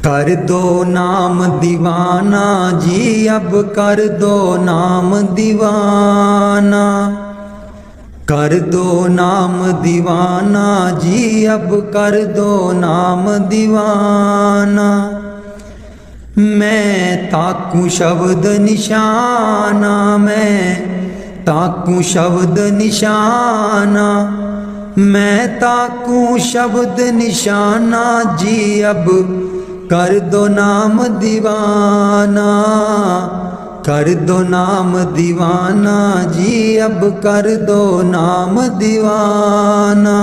कर दो नाम दीवाना जी, अब कर दो नाम दीवाना। कर दो नाम दीवाना जी, अब कर दो नाम दीवाना। मैं ताकूं शब्द निशाना, मैं ताकूं शब्द निशाना। मैं ताकूं शब्द निशाना जी, अब कर दो नाम दीवाना। कर दो नाम दीवाना जी, अब कर दो नाम दीवाना।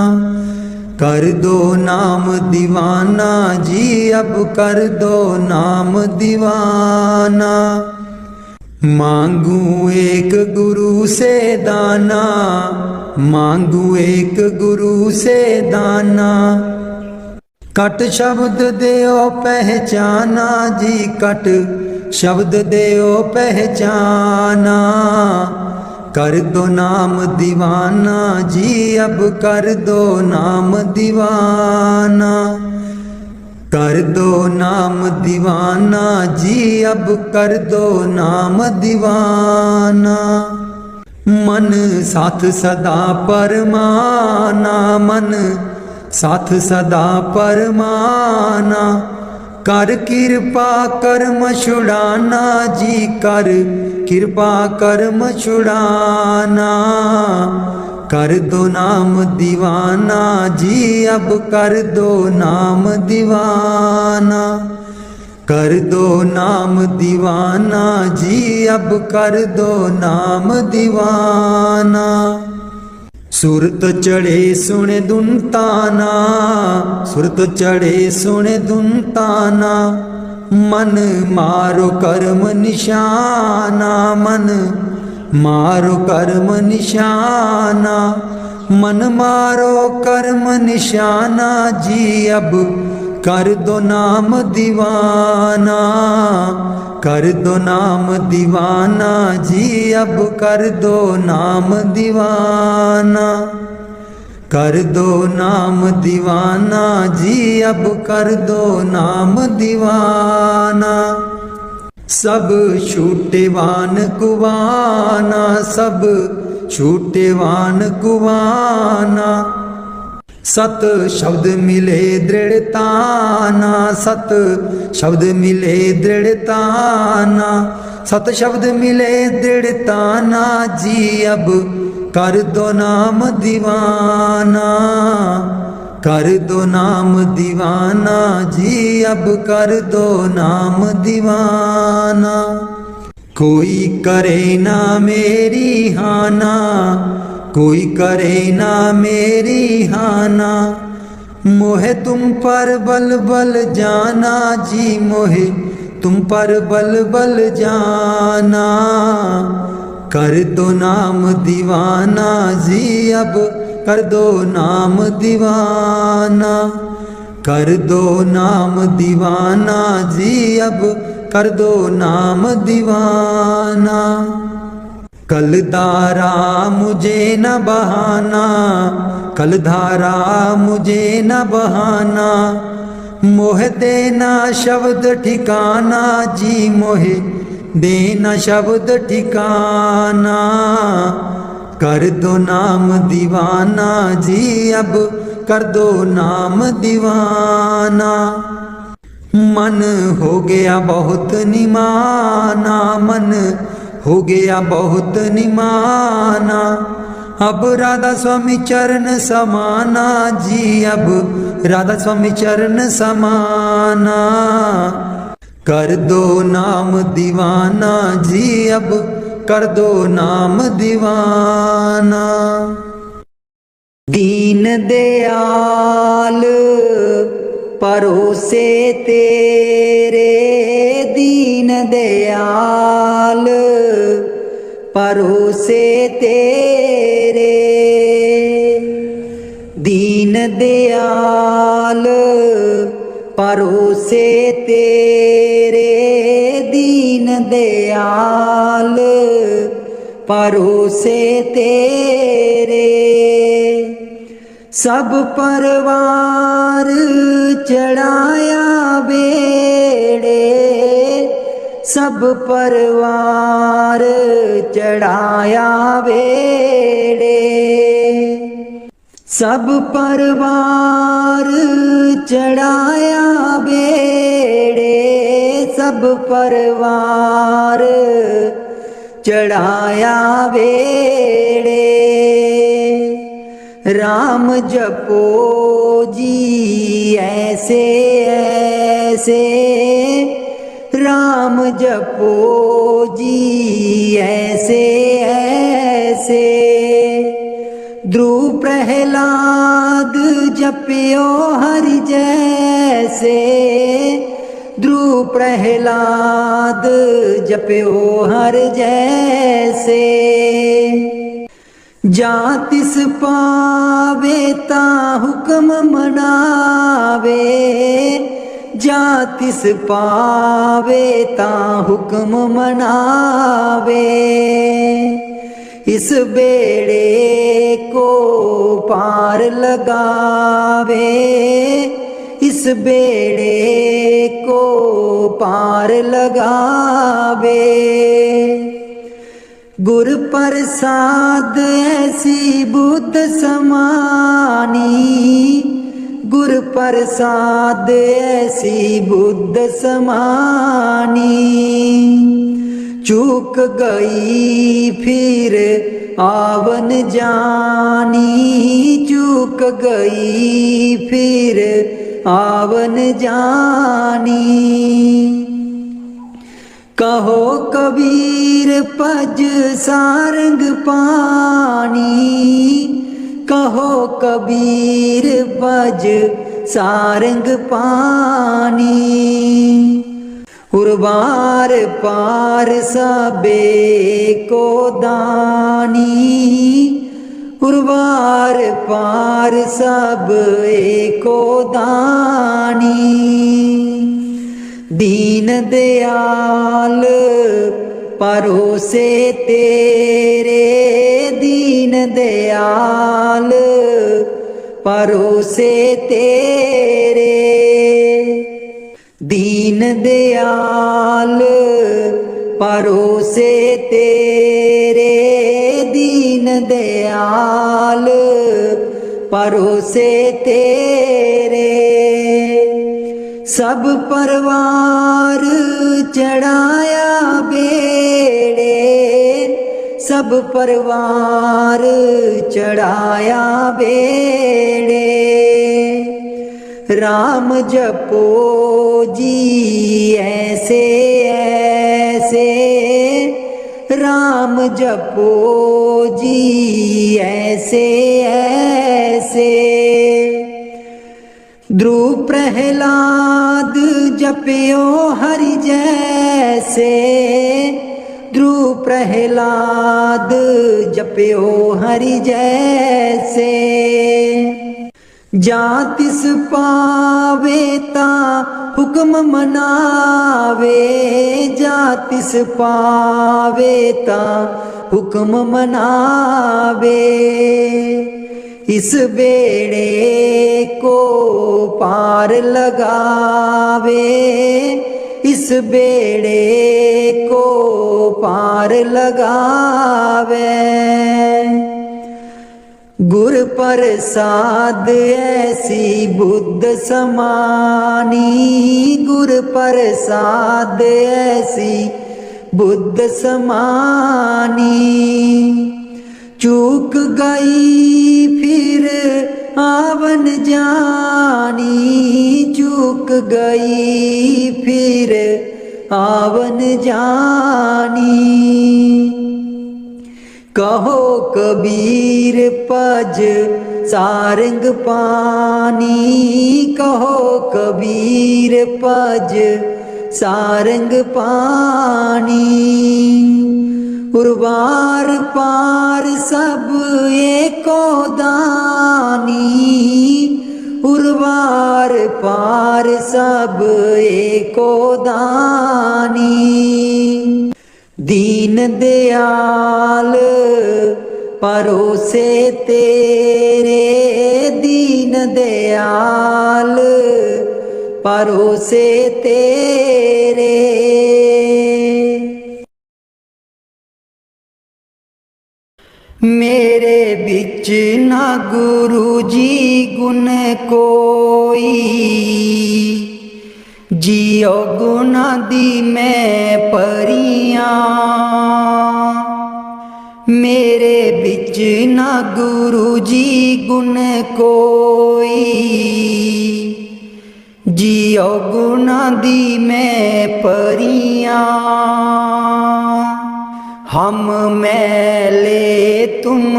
कर दो नाम दीवाना जी, अब कर दो नाम दीवाना। मांगू एक गुरु से दाना, मांगू एक गुरु से दाना। कट शब्द देओ पहचाना जी, कट शब्द देओ पहचाना। कर दो नाम दीवाना जी, अब कर दो नाम दीवाना। कर दो नाम दीवाना जी, अब कर दो नाम दीवाना। मन साथ सदा परमाना, मन साथ सदा परमाना। कर कृपा कर्म छुड़ाना जी, कर कृपा कर्म छुड़ाना। कर दो नाम दीवाना जी, अब कर दो नाम दीवाना। कर दो नाम दीवाना जी, अब कर दो नाम दीवाना। सुरत चढ़े सुने दुनताना, सुरत चढ़े सुने दुनताना। मन मारो कर्म निशाना, मन मारो कर्म निशाना। मन मारो कर्म निशाना जी, अब कर दो नाम दीवाना। कर दो नाम दीवाना जी, अब कर दो नाम दीवाना। कर दो नाम दीवाना जी, अब कर दो नाम दीवाना। सब छूटेवान कुवाना, सब छूटेवान कुवाना। सत शब्द मिले दृढ़ताना, सत शब्द मिले दृढ़ताना। सत शब्द मिले दृढ़ताना जी, अब कर दो नाम दीवाना। कर दो नाम दीवाना जी, अब कर दो नाम दीवाना। कोई करे ना मेरी हाना, कोई करे ना मेरी हाना। मोहे तुम पर बल बल जाना जी, मोहे तुम पर बल बल जाना। कर दो नाम दीवाना जी, अब कर दो नाम दीवाना। कर दो नाम दीवाना जी, अब कर दो नाम दीवाना। कलधारा मुझे न बहाना, कलधारा मुझे न बहाना। मोह देना शब्द ठिकाना जी, मोहे देना शब्द ठिकाना। कर दो नाम दीवाना जी, अब कर दो नाम दीवाना। मन हो गया बहुत निमाना, मन हो गया बहुत निमाना। अब राधा स्वामी चरण समाना जी, अब राधा स्वामी चरण समाना। कर दो नाम दीवाना जी, अब कर दो नाम दीवाना। दीन दयाल परोसे तेरे, दीन दयाल परोसे तेरे। दीन दयाल परोसे तेरे, दीन दयाल परोसे तेरे। सब परवार चढ़ाया बे सब परवार चढ़ाया बेड़े, सब परवार चढ़ाया बेड़े, सब परवार चढ़ाया बेड़े। राम जपो जी ऐसे ऐसे, राम जपो जी ऐसे ऐसे। ध्रुव प्रहलाद जपियो हरि जैसे, ध्रुव प्रहलाद जपियो हर जैसे। जा तिस पावे ता हुक्म मनावे, जा तिस पावे ता हुक्म मनावे। इस बेड़े को पार लगावे, इस बेड़े को पार लगावे। गुर प्रसाद ऐसी बुद्ध समानी, गुर प्रसाद ऐसी बुद्ध समानी। चूक गई फिर आवन जानी, चूक गई फिर आवन जानी। कहो कबीर पज सारंग पानी, कहो कबीर पज सारंग पानी। उर्वार पार सबे को दानी, उर्वार पार सब एको दानी। दीन दयाल परोसे तेरे, दीन दयाल परोसे तेरे। दीन दयाल परोसे तेरे, दीन दयाल परोसे तेरे। सब परवार चढ़ाया बेड़े, सब परवार चढ़ाया बेड़े। राम जपो जी ऐसे ऐसे, राम जपो जी ऐसे ऐसे। ध्रुव प्रहलाद जपियो हरि जैसे, ध्रुव प्रहलाद जपियो हरि जैसे। जा तिस पावे ता हुक्म मनावे, जा तिस पावे ता हुक्म मनावे। इस बेड़े को पार लगावे, इस बेड़े को पार लगावे। गुर प्रसाद ऐसी बुद्ध समानी, गुर प्रसाद ऐसी बुद्ध समानी। चूक गई फिर आवन जानी, चूक गई फिर आवन जानी। कहो कबीर पज सारंग पानी, कहो कबीर पज सारंग पानी। उर्वार पार सब एको दानी, उर्वार पार सब एको दानी। दीन दयाल परोसे तेरे, दीन दयाल परोसे तेरे। मेरे बिच ना गुरु जी गुण कोई, जियो गुना दी मैं परियां। मेरे बिच ना गुरु जी गुण कोई, जियो गुना दी मैं परियां। हम मैले तुम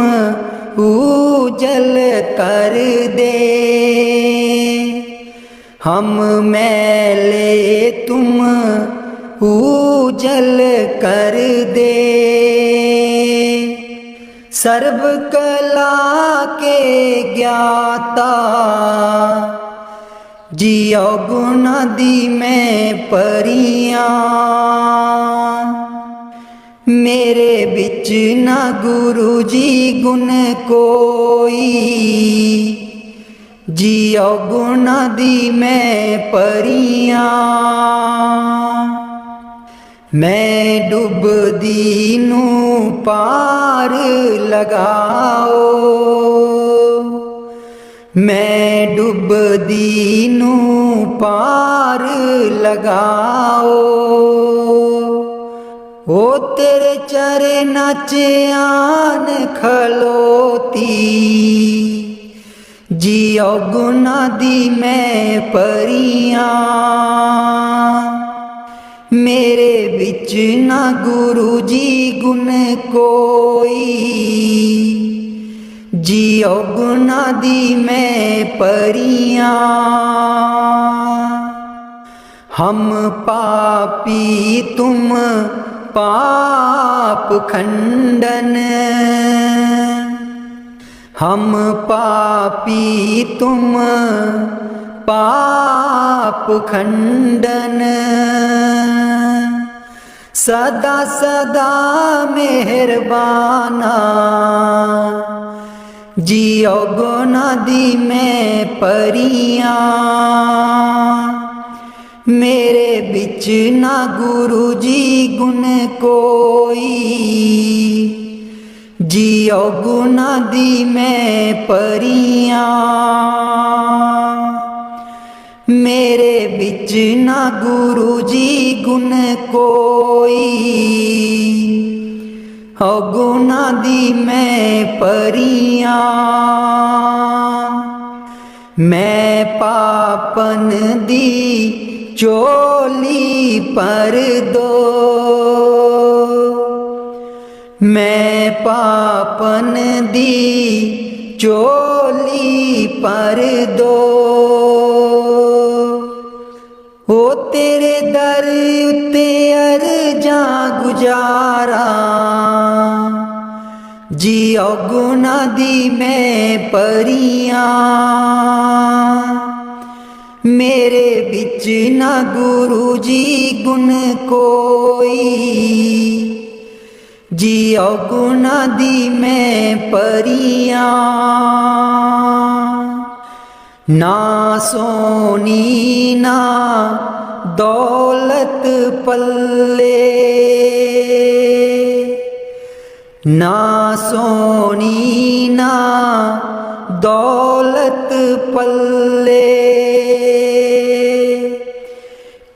उजल कर दे, हम मैले तुम उजल कर दे। सर्व कला के ज्ञाता, जियो गुना दी मैं परियां। मेरे बिच ना गुरु जी गुण कोई, जियो गुना दी मैं परियां। मैं डुबदी नू पार लगाओ, मैं डुबदी नू पार लगाओ। ओ तेरे चरना च आन खलोती, जियो गुना दी मैं परियां। मेरे बिच ना गुरु जी गुण कोई, जियो गुना दी मैं परियां। हम पापी तुम पाप खंडन, हम पापी तुम पाप खंडन। सदा सदा मेहरबाना, जियो गुना दी मैं परियां। मेरे बिच ना गुरु जी गुण कोई, जियो गुना दी मैं परियां। मेरे बिच ना गुरु जी गुण कोई, गुना दी मैं परियां। मैं पापन दी चोली पर दो, मैं पापन दी चोली पर दो। ओ तेरे दर उत्ते अर्जा गुजारा, जियो गुना दी मैं परियां। मेरे बिच ना गुरु जी गुण कोई, जियो गुना दी मैं परियां। ना सोनी ना दौलत पल्ले, ना सोनी ना दौलत पल्ले।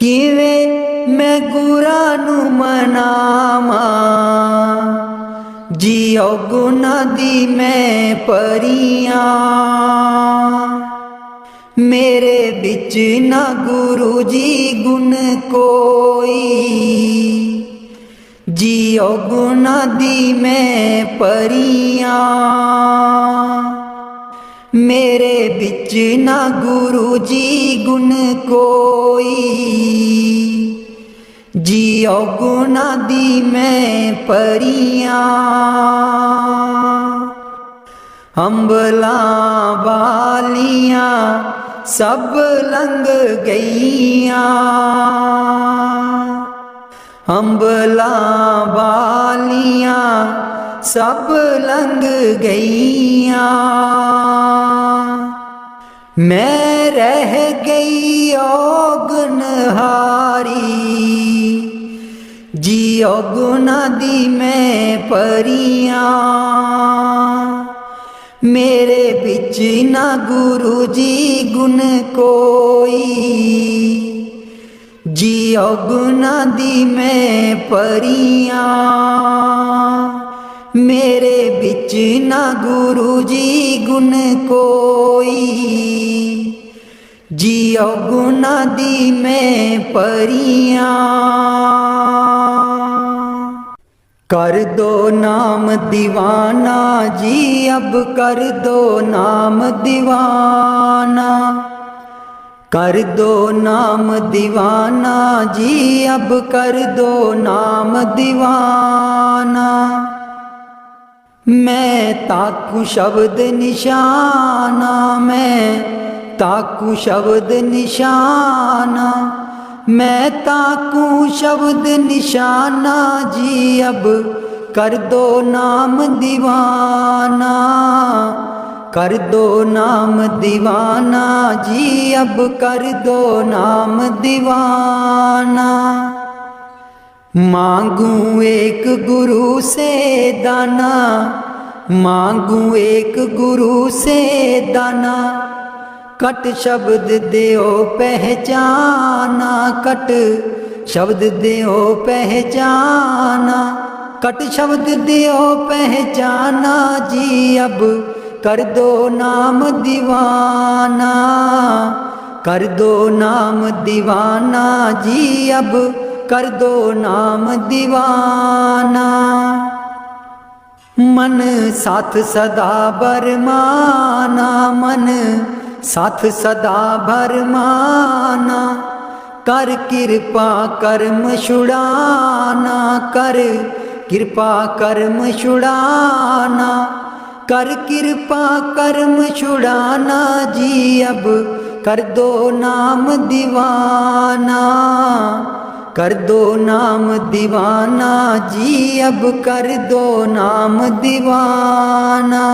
किवें मैं गुरा नू मनावा, जियो गुना दी मैं परियां। मेरे बिच ना गुरु जी गुण कोई, जियो गुना दी मैं परियां। मेरे बिच ना गुरु जी गुण कोई, जियो गुना दी मैं परियां। अंबला बालियां सब लंघ गईयां, अंबला बालियां सब लंघ गईयां। मैं रह गई औगनहारी, जियो गुना दी मैं परियां, मेरे बिच ना गुरु जी गुण कोई। जियो गुना दी मैं परियां, मेरे बिच ना गुरु जी गुण कोई। जियो गुना दी मैं परियां, कर दो नाम दीवाना जी अब कर दो नाम दीवाना। कर दो नाम दीवाना जी अब कर दो नाम दीवाना। मैं ताकू शब्द निशाना, मैं ताकू शब्द निशाना, मैं ताकू शब्द निशाना जी अब कर दो नाम दीवाना। कर दो नाम दीवाना जी अब कर दो नाम दीवाना। मांगू एक गुरु से दाना, मांगू एक गुरु से दाना। कट शब्द देओ पहचाना, कट शब्द देओ पहचाना। कट शब्द देओ पहचाना जी अब कर दो नाम दीवाना। कर दो नाम दीवाना जी अब कर दो नाम दीवाना। मन साथ सदा बरमाना, मन साथ सदा भरमाना। कर कृपा कर्म छुड़ाना, कर कृपा कर्म छुड़ाना। कर कृपा कर्म छुड़ाना जी अब कर दो नाम दीवाना। कर दो नाम दीवाना जी अब कर दो नाम दीवाना।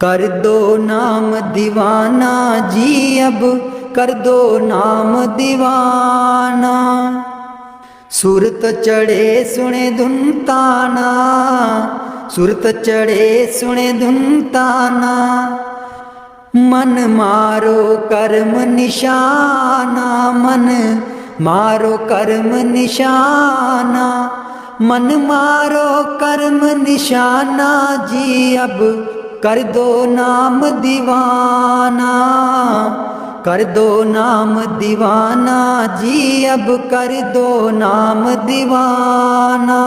कर दो नाम दीवाना जी अब कर दो नाम दीवाना। सुरत चढ़े सुने धुन ताना, सुरत चढ़े सुने धुन ताना। मन मारो कर्म निशाना, मन मारो कर्म निशाना। मन मारो कर्म निशाना जी अब कर दो नाम दीवाना। कर दो नाम दीवाना जी अब कर दो नाम दीवाना।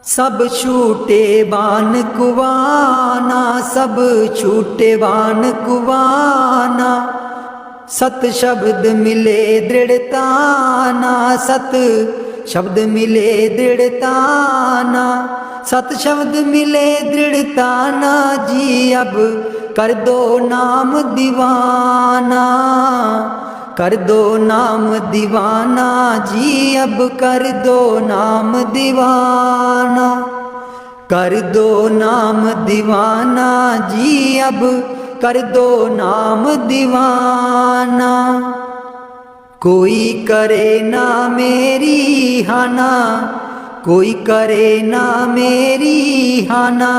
सब छूटे बान कुवाना, सब छूटे बान कुवाना। सत शब्द मिले दृढ़ताना, सत शब्द मिले दृढ़ताना। सत शब्द मिले दृढ़ताना जी अब कर दो नाम दीवाना। कर दो नाम दीवाना जी अब कर दो नाम दीवाना। कर दो नाम दीवाना जी अब कर दो नाम दीवाना। कोई करे ना मेरी हाना, कोई करे ना मेरी हाना।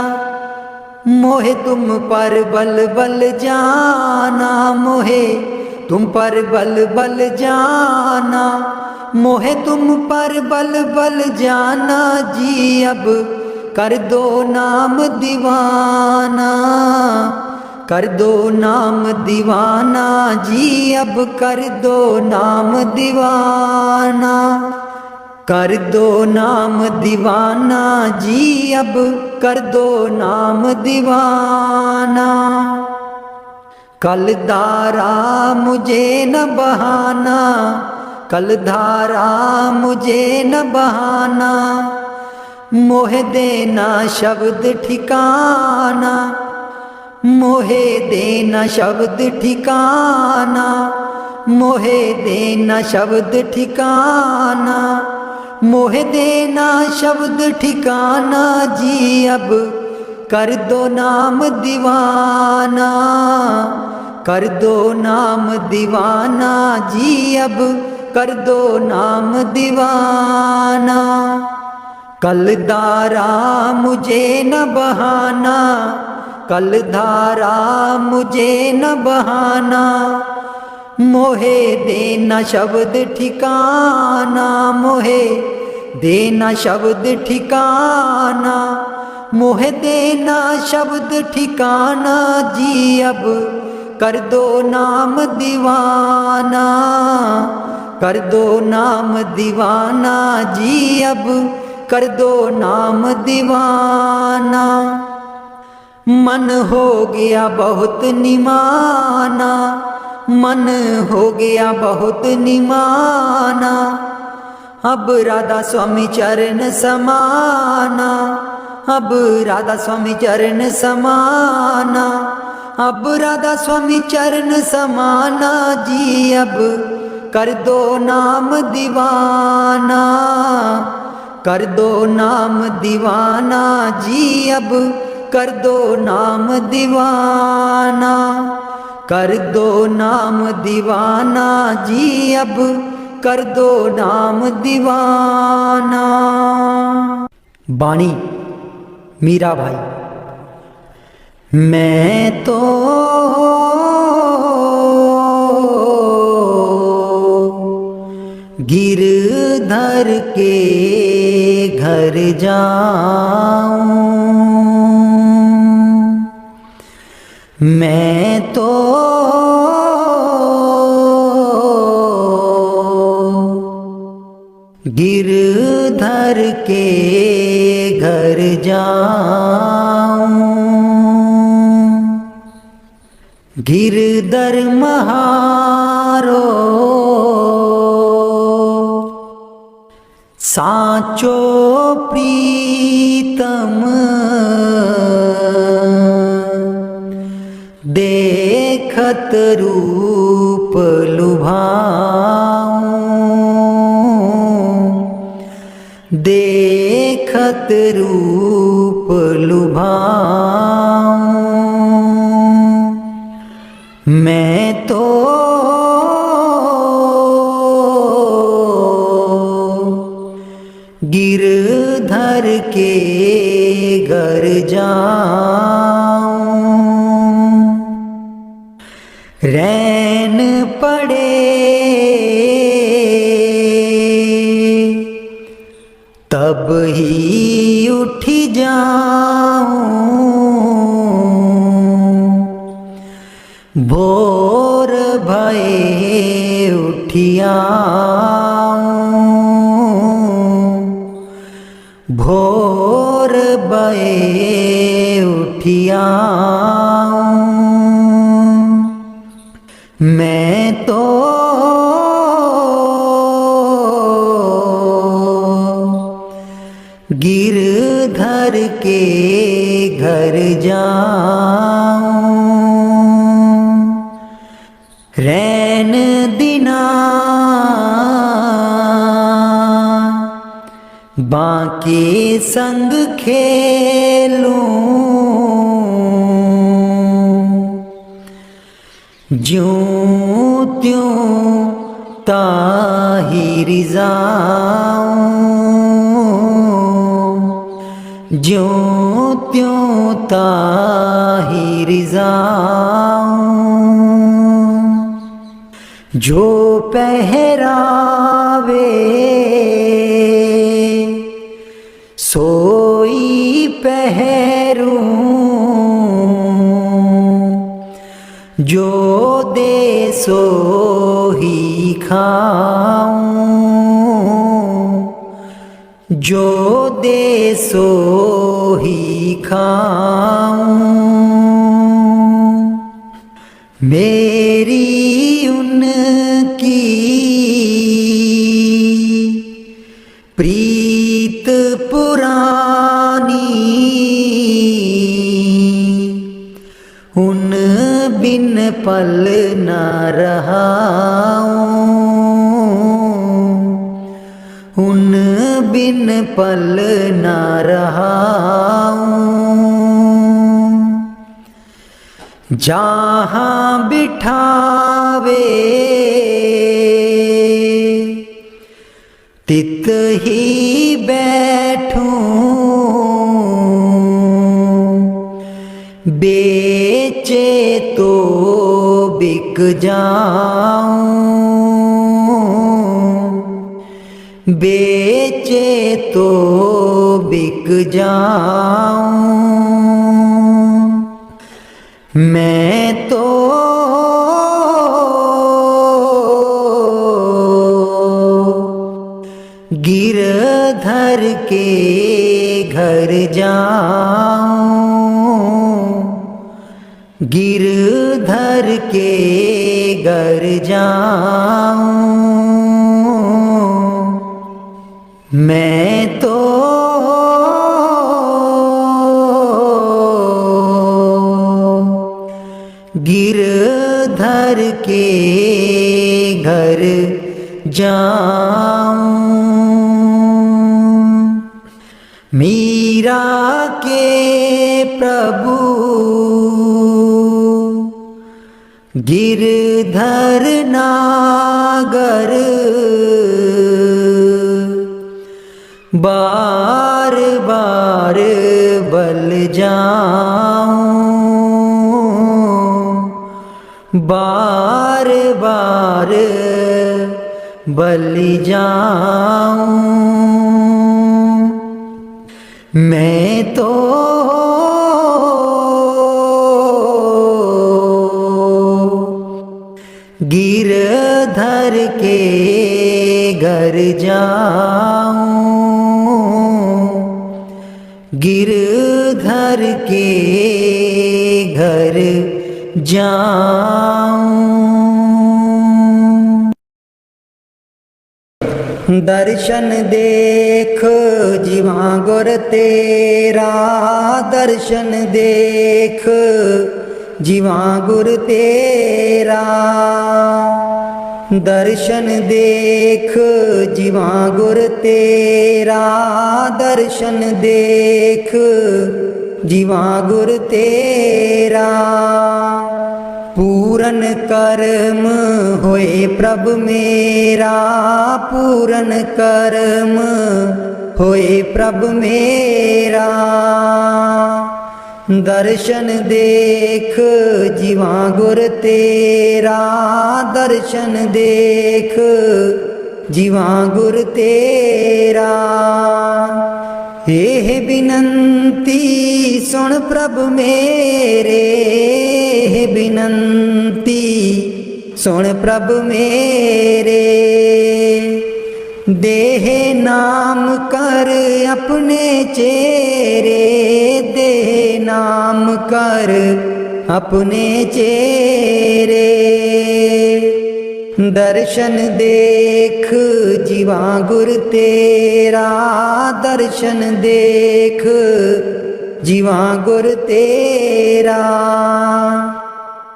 मोहे तुम पर बल बल जाना, मोहे तुम पर बल बल जाना। मोहे तुम पर बल बल जाना जी अब कर दो नाम दीवाना। कर दो नाम दीवाना जी अब कर दो नाम दीवाना। कर दो नाम दीवाना जी अब कर दो नाम दीवाना। कल धारा मुझे न बहाना, कल धारा मुझे न बहाना। मोह देना शब्द ठिकाना, मोहे देना शब्द ठिकाना। मोहे देना शब्द ठिकाना, मोहे देना शब्द ठिकाना जी अब कर दो नाम दीवाना। कर दो नाम दीवाना जी अब कर दो नाम दीवाना। कल धारा मुझे न बहाना, कल धारा मुझे न बहाना। मोहे देना शब्द ठिकाना, मोहे देना शब्द ठिकाना, मोहे देना शब्द ठिकाना जी। अब कर दो नाम दीवाना, कर दो नाम दीवाना जी। अब कर दो नाम दीवाना। मन हो गया बहुत निमाना, मन हो गया बहुत निमाना। अब राधा स्वामी चरण समाना, अब राधा स्वामी चरण समाना, अब राधा स्वामी चरण समाना जी। अब कर दो नाम दीवाना, कर दो नाम दीवाना जी। अब कर दो नाम दीवाना, कर दो नाम दीवाना जी। अब कर दो नाम दीवाना। बाणी मीरा भाई। मैं तो गिरधर के घर जाऊं, मैं तो गिरधर के घर जाऊं। गिरधर महारो साचो प्रीतम, देखत रूप लुभाऊं, देखत रूप लुभाऊं। मैं तो गिरधर के घर जाऊं। रैन पड़े तब ही उठ जाऊं, भोर भये उठियाऊं, भोर भये उठियाऊं। मैं तो गिरधर के घर जाऊं। रैन दिना बाके संग खेलूं, ज्यों त्यों ताहिर जाऊं, ज्यों त्यों ताहिर जाऊं। जो पहरावे सोई पहरूं, जो दे सो ही खाऊं, जो दे सो ही खाऊं। मेरी उनकी प्रीत पुरानी, उन बिन पल न रहाऊं, उन बिन पल न रहाऊं। जहाँ बिठावे तित ही बैठूं बेचे तो बिक जाऊं, बेचे तो बिक जाऊं। मैं तो गिरधर के घर जाऊं, गिरधर के घर जाऊं। मैं तो गिरधर के घर जाऊं। मीरा के प्रभु गिरधर नागर, बार बार बल जाऊं, बार बार बल जाऊं। मैं तो गिरधर के घर जाऊं, गिरधर के घर जाऊं। दर्शन देख जीवा गुर तेरा, दर्शन देख जीवा गुर तेरा, दर्शन देख जीवा गुर तेरा, दर्शन देख जीवा गुर तेरा। पूरन कर्म होए प्रभ मेरा, पूरन कर्म होए प्रभ मेरा। दर्शन देख जीवा गुर तेरा, दर्शन देख जीवा गुर तेरा। एह बिनंती सुन प्रभ मेरे, बिनंती सुन प्रभ मेरे। देह नाम कर अपने चेरे, देह नाम कर अपने चेरे। दर्शन देख जीवा गुर तेरा, दर्शन देख जीवा गुर तेरा।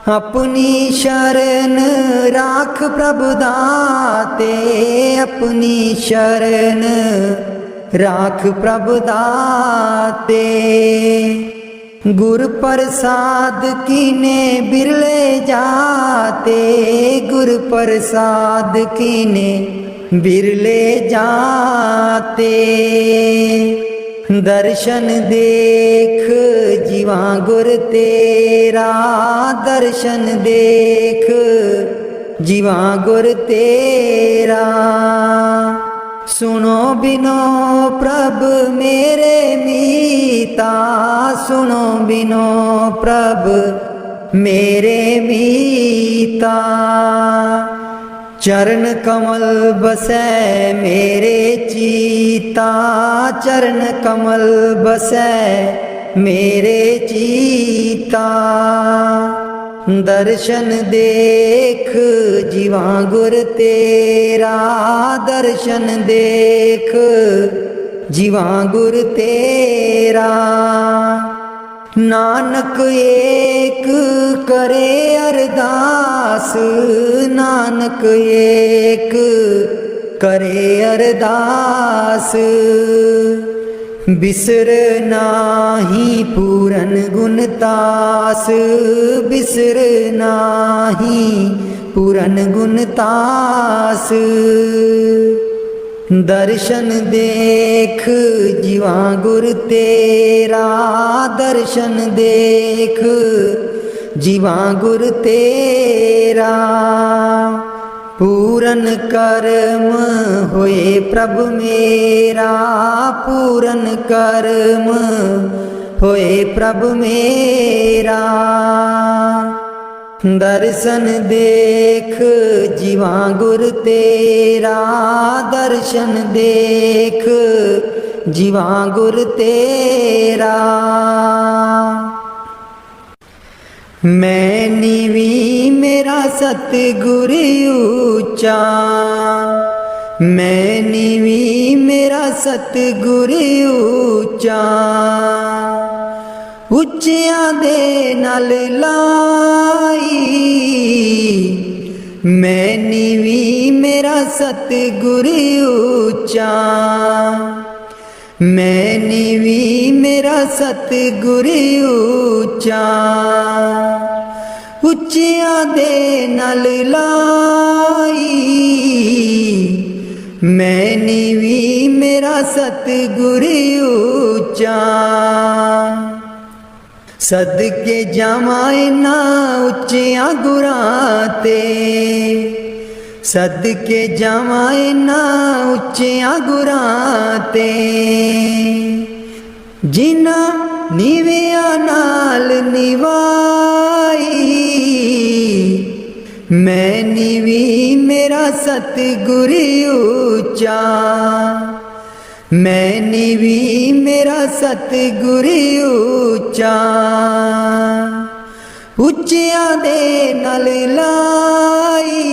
अपनी शरण राख प्रभु दाते, अपनी शरण राख प्रभु दाते। गुर प्रसाद कीने बिरले जाते, गुर प्रसाद कीने बिरले जाते। दर्शन देख जीवा गुर तेरा, दर्शन देख जीवा गुर तेरा। सुनो बिनो प्रभ मेरे मीता, सुनो बिनो प्रभ मेरे मीता। चरण कमल बसै मेरे चीता, चरण कमल बसै मेरे चीता। दर्शन देख जीवा गुर तेरा, दर्शन देख जीवा गुर तेरा। नानक एक करे अरदास, नानक एक करे अरदास। बिसर नाही पूरन गुण तास, बिसर नाही पूरन गुण तास। दर्शन देख जीवा गुर तेरा, दर्शन देख जीवा गुर तेरा। पूरन कर्म होए प्रभु मेरा, पूरन कर्म होए प्रभु मेरा। दर्शन देख जीवा गुर तेरा, दर्शन देख जीवा गुर तेरा। मैं नीवी मेरा सतगुर ऊंचा, मैं नीवी मेरा सतगुर ऊंचा। ਉੱਚਿਆਂ ਦੇ ਨਾਲ ਲਾਈ, ਮੈਂ ਨੀਵੀਂ ਮੇਰਾ ਸਤਿਗੁਰ ਉੱਚਾ, ਮੈਂ ਨੀਵੀਂ ਮੇਰਾ ਸਤਿਗੁਰ ਉੱਚਾ। ਉੱਚਿਆਂ ਦੇ ਨਾਲ ਲਾਈ, ਮੈਂ ਨੀਵੀਂ ਮੇਰਾ ਸਤਿਗੁਰ ਉੱਚਾ। सदके जावां इन्हां उच्चियां गुरां ते, सदके जावां इन्हां उच्चियां गुरां ते। जिन्हां नीवियां नाल निवाई, मैं नीवी मेरा सतगुर ऊंचा, मैं नीवी मेरा सतगुर ऊंचा। ਉੱਚਿਆਂ ਦੇ ਨਾਲ ਲਾਈ,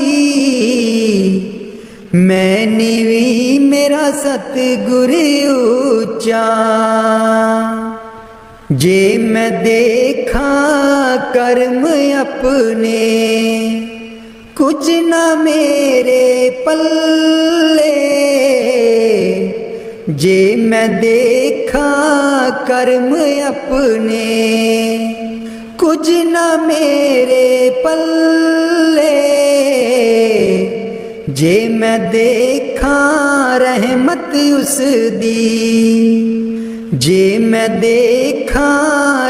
ਮੈਂ ਨੀਵੀਂ ਮੇਰਾ ਸਤਿਗੁਰ ਉੱਚਾ। ਜੇ ਮੈਂ ਦੇਖਾਂ ਕਰਮ ਆਪਣੇ, ਕੁਝ ਨਾ ਮੇਰੇ ਪੱਲੇ। जे मैं देखा कर्म अपने, कुछ न मेरे पल्ले। जे मैं देखा रहमत उस दी, जे मैं देखा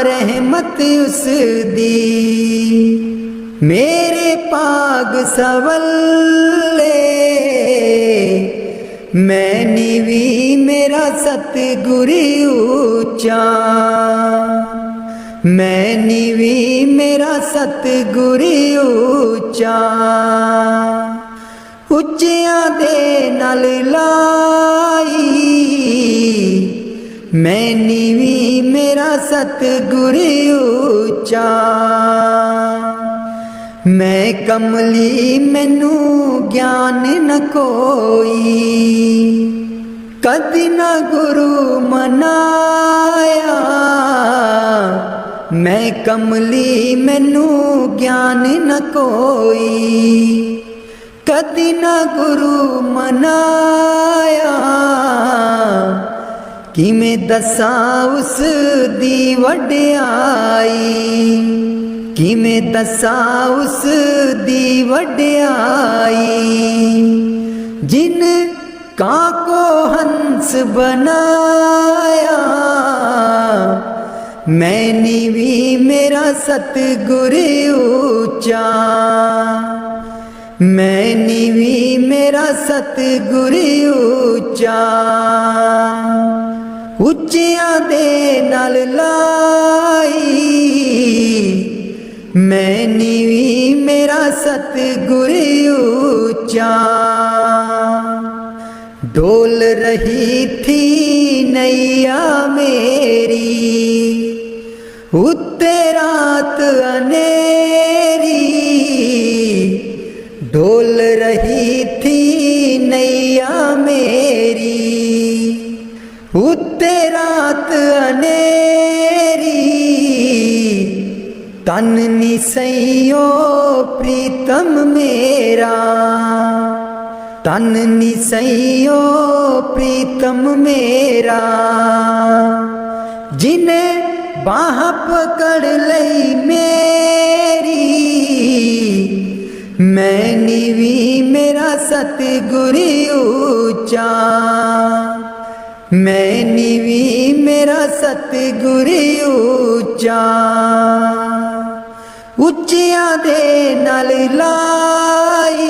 रहमत उस दी। मेरे पाग सवल्ले, मैं नीवी मेरा सतगुर ऊंचा, मैं नीवी मेरा सतगुर ऊंचा। ਉੱਚਿਆਂ ਦੇ ਨਾਲ ਲਾਈ, मैं नीवी मेरा सतगुर ऊंचा। मैं कमली मैनू ज्ञान न कोई, कदी न गुरु मनाया। मैं कमली मैनू ज्ञान न कोई, कदी न गुरु मनाया। किमें दसां उस दी वड्याई, किमें दसां उस दी वड्याई। जिन कां को हंस बनाया, मैं नीवी मेरा सतगुर ऊंचा। मैं नीवी मेरा सतगुर ऊंचा। ਉੱਚਿਆਂ ਦੇ ਨਾਲ ਲਾਈ, मैं नीवी मेरा सतगुर ऊंचा। डोल रही थी नैया मेरी, उत्ते रात अनेरी। डोल रही थी नैया मेरी, उत्ते रात अनेरी। तन निसैयो प्रीतम मेरा, तन निसैयो प्रीतम मेरा। जिन्हें बाह पकड़ लई मेरी, मैं नीवी मेरा सतगुर ऊंचा। ਉੱਚਾ। ਮੈਂ ਨੀਵੀਂ ਮੇਰਾ ਸਤਿਗੁਰ ਉੱਚਾ। ਉੱਚਿਆਂ ਦੇ ਨਾਲ ਲਾਈ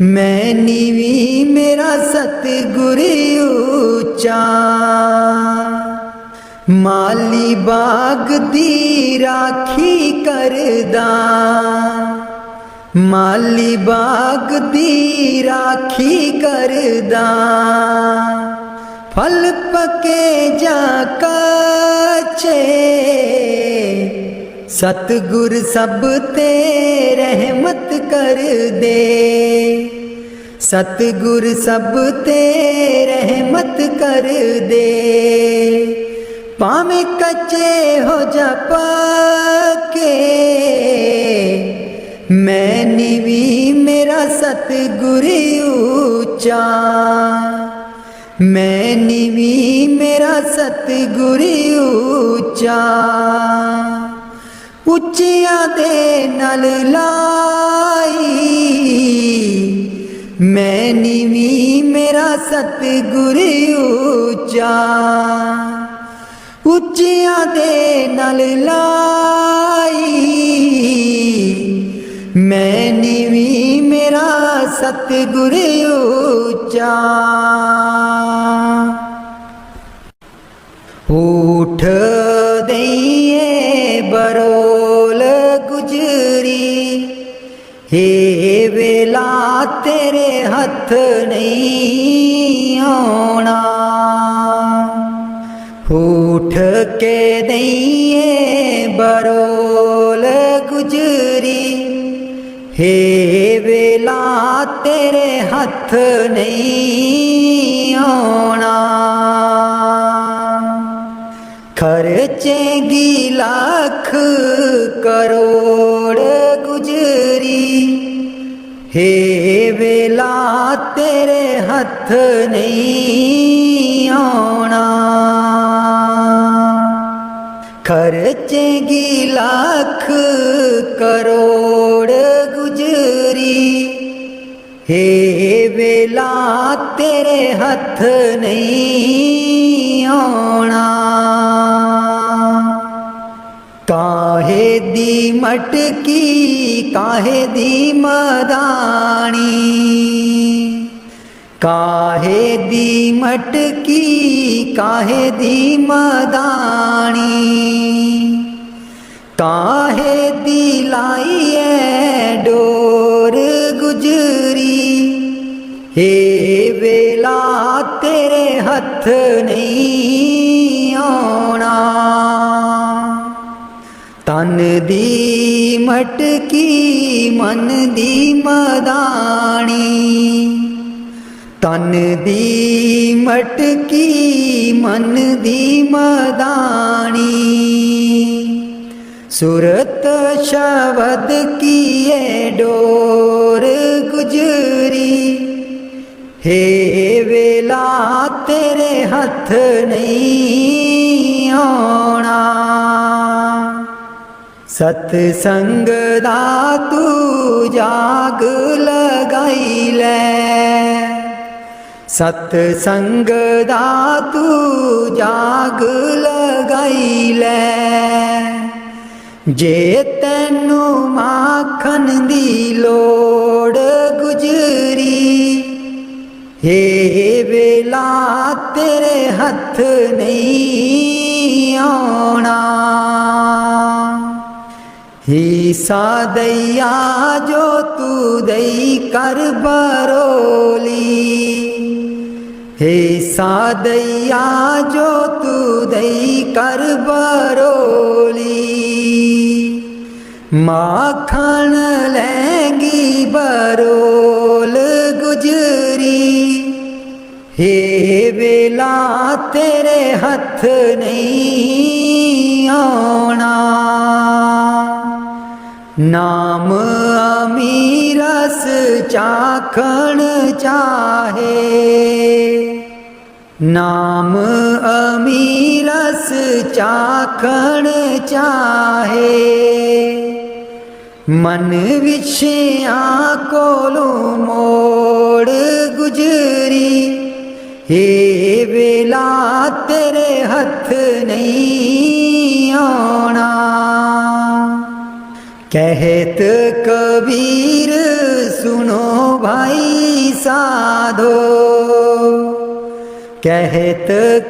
ਮੈਂ ਨੀਵੀਂ ਮੇਰਾ ਸਤਿਗੁਰ ਉੱਚਾ। ਮਾਲੀ ਬਾਗ ਦੀ ਰਾਖੀ ਕਰਦਾ, ਮਾਲੀ ਬਾਗ ਦੀ ਰਾਖੀ ਕਰਦਾ। ਫਲ ਪਕੇ ਜਾਂ ਕੱਚੇ ਸਤਿਗੁਰ ਸਭ ਤੇ ਰਹਿਮਤ ਕਰ ਦੇ। ਸਤਿਗੁਰ ਸਭ ਤੇ ਰਹਿਮਤ ਕਰ ਦੇ। ਭਾਵੇਂ ਕੱਚੇ ਹੋ ਜਾ ਪੱਕੇ ਮੈਂ ਨੀਵੀਂ ਮੇਰਾ ਸਤਿਗੁਰ ਉੱਚਾ। ਮੈਂ ਨੀਵੀਂ ਮੇਰਾ ਸਤਿਗੁਰ ਉੱਚਾ। ਉੱਚਿਆਂ ਦੇ ਨਾਲ ਲਾਈ ਮੈਂ ਨੀਵੀਂ ਮੇਰਾ ਸਤਿਗੁਰ ਉੱਚਾ। ਉੱਚਿਆਂ ਦੇ ਨਾਲ ਲਾਈ ਮੈਂ ਨੀਵੀਂ ਮੇਰਾ ਸਤਿਗੁਰ ਉੱਚਾ। ਊਠ ਦਈਏ ਬਰੋਲ ਗੁਜਰੀ ਹੇ ਵੇਲਾ ਤੇਰੇ ਹੱਥ ਨਹੀਂ ਆਉਣਾ। ਊਠ ਕੇ ਦਈਏ ਬਰੋਲ ਗੁਜਰੀ ਹੇ ਵੇਲਾ ਤੇਰੇ ਹੱਥ ਨਹੀਂ ਆਉਣਾ। ਖਰਚੇਂਗੀ ਲੱਖ ਕਰੋੜ ਗੁਜਰੀ ਹੇ ਵੇਲਾ ਤੇਰੇ ਹੱਥ ਨਹੀਂ ਆਉਣਾ। ਖਰਚੇਂਗੀ ਲੱਖ ਕਰੋੜ ਗੁਜਰੀ ਹੇ ਵੇਲਾ ਤੇਰੇ ਹੱਥ ਨਹੀਂ ਆਉਣਾ। ਕਾਹੇ ਦੀ ਮਟਕੀ ਕਾਹੇ ਦੀ ਮਦਾਣੀ ਕਾਹੇ ਦੀ ਮਟਕੀ ਕਾਹੇ ਦੀ ਮਦਾਣੀ ਕਾਹੇ ਦੀ ਲਾਈਏ ਡੋਰ ਗੁਜਰੀ ਹੇ ਵੇਲਾ ਤੇਰੇ ਹੱਥ ਨਹੀਂ ਆਉਣਾ। ਤਨ ਦੀ ਮਟਕੀ ਮਨ ਦੀ ਮਦਾਣੀ ਤਨ ਦੀ ਮਟਕੀ ਮਨ ਦੀ ਮਦਾਣੀ ਸੁਰਤ ਸ਼ਬਦ ਕੀਏ ਡੋਰ ਗੁਜਰੀ ਹੇ ਵੇਲਾ ਤੇਰੇ ਹੱਥ ਨਹੀਂ ਆਉਣਾ। ਸਤ ਸੰਗ ਦਾ ਤੂੰ ਜਾਗ ਲਗਾਈ ਲੈ ਸਤ ਸੰਗ ਦਾ ਤੂੰ ਜਾਗ ਲਗਾਈ ਲੈ। ਜੇ ਤੈਨੂੰ ਮਾਖਣ ਦੀ ਲੋੜ ਗੁਜਰੀ ਹੇ ਵੇਲਾ ਤੇਰੇ ਹੱਥ ਨਹੀਂ ਆਉਣਾ। ਹਿੱਸਾ ਦਈਆ ਜੋ ਤੂੰ ਦਈ ਕਰ ਬਰੋਲੀ ਹਿੱਸਾ ਦਈਆ ਜੋ ਤੂੰ ਦਈ ਕਰ ਬਰੋਲੀ। ਮਾਖਣ ਲੈਂਗੀ ਬਰੋਲ ਗੁਜਰੀ ਹੇ ਵੇਲਾ ਤੇਰੇ ਹੱਥ ਨਹੀਂ ਆਉਣਾ। ਨਾਮ ਅਮੀਰਸ ਚਾਖਣ ਚਾਹੇ ਨਾਮ ਅਮੀਰਸ ਚਾਖਣ ਚਾਹੇ। ਮਨ ਵਿਛਿਆਂ ਕੋਲੋਂ ਮੋੜ हे वेला तेरे हथ नहीं आना। कहत कबीर सुनो भाई साधो, कहत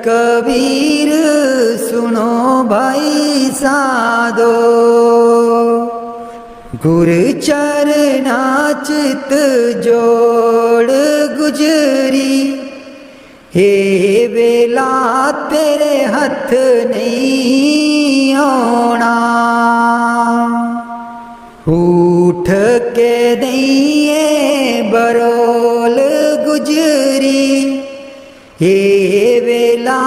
कबीर सुनो भाई साधो। गुरु चरना चित जोड़ गुजरी, हे वेला तेरे हथ नहीं आना। उठ के दइए बरोल गुजरी, हे वेला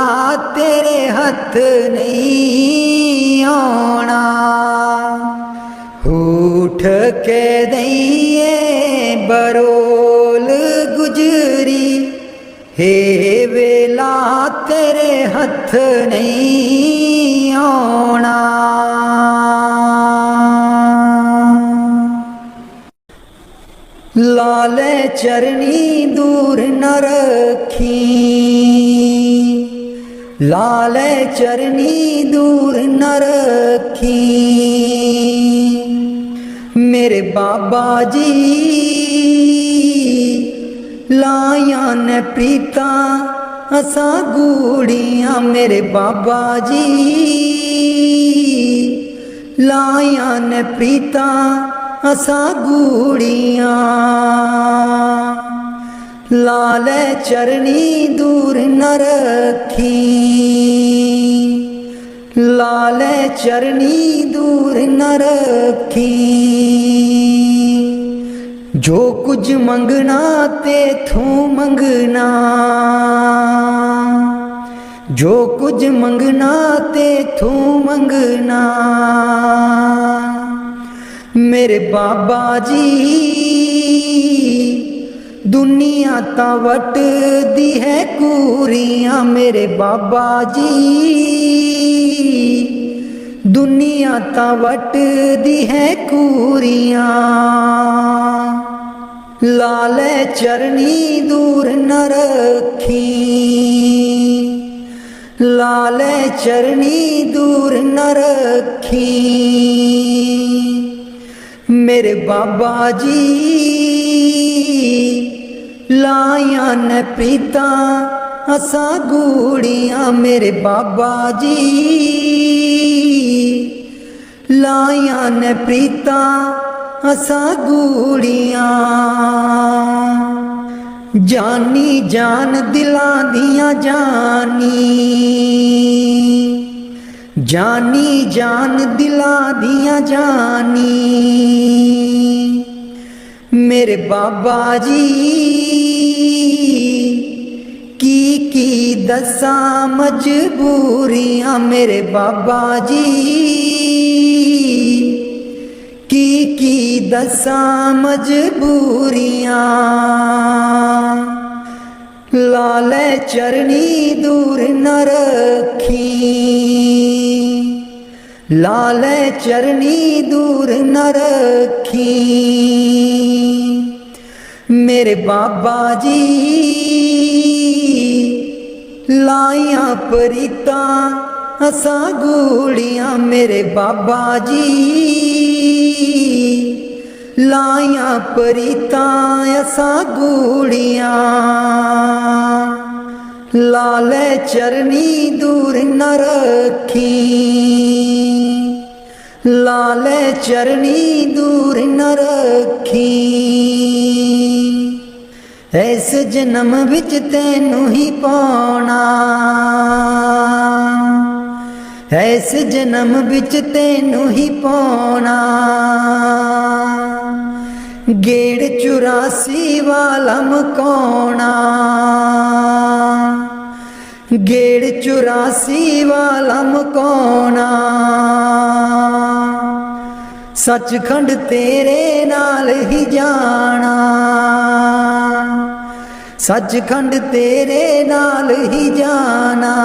तेरे हथ नहीं आना। उठ के दइए बरोल गुजरी, हे वेला तेरे हथ नहीं आना। लाले चरनी दूर न रखी, लाले चरनी दूर न रखी। मेरे बाबा जी लाया न प्रीता असा गूड़ियाँ, मेरे बाबा जी लाया न प्रीता असा गूड़ियाँ। लाले चरनी दूर न रखी, लाले चरनी दूर न रखी। जो कुछ मंगना तेथों मंगना, जो कुछ मंगना तेथों मंगना। मेरे बाबा जी दुनिया ता वट दी है कूरियाँ, मेरे बाबा जी दुनिया ता वट दी है कूरियाँ। लाले चरनी दूर न रखी, लाले चरनी दूर न रखी। मेरे बाबा जी लाया न प्रीता असा गूड़ियाँ, मेरे बाबा जी लाया न प्रीता असा गूड़ियाँ। जानी जान दिला दिया जानी, जानी जान दिला दिया जानी। मेरे बाबा जी की दसा मजबूरियाँ, मेरे बाबा जी की दसा मजबूरियाँ। लाले चरनी दूर न रखी, लाले चरनी दूर न रखी। मेरे बाबा जी लाया प्रीता असा गूड़ियाँ, मेरे बाबा जी लाया प्रीता असा गूड़ियाँ। लाले चरनी दूर न रखी, लाले चरनी दूर न रखी। इस जन्म विच तैनू ही पाना, इस जन्म विच तैनू ही पाना। गेड़ 84 वाला मकाना, गेड़ 84 वाला मकाना। सचखंड तेरे नाल ही जाना, सचखंड तेरे नाल ही जाना।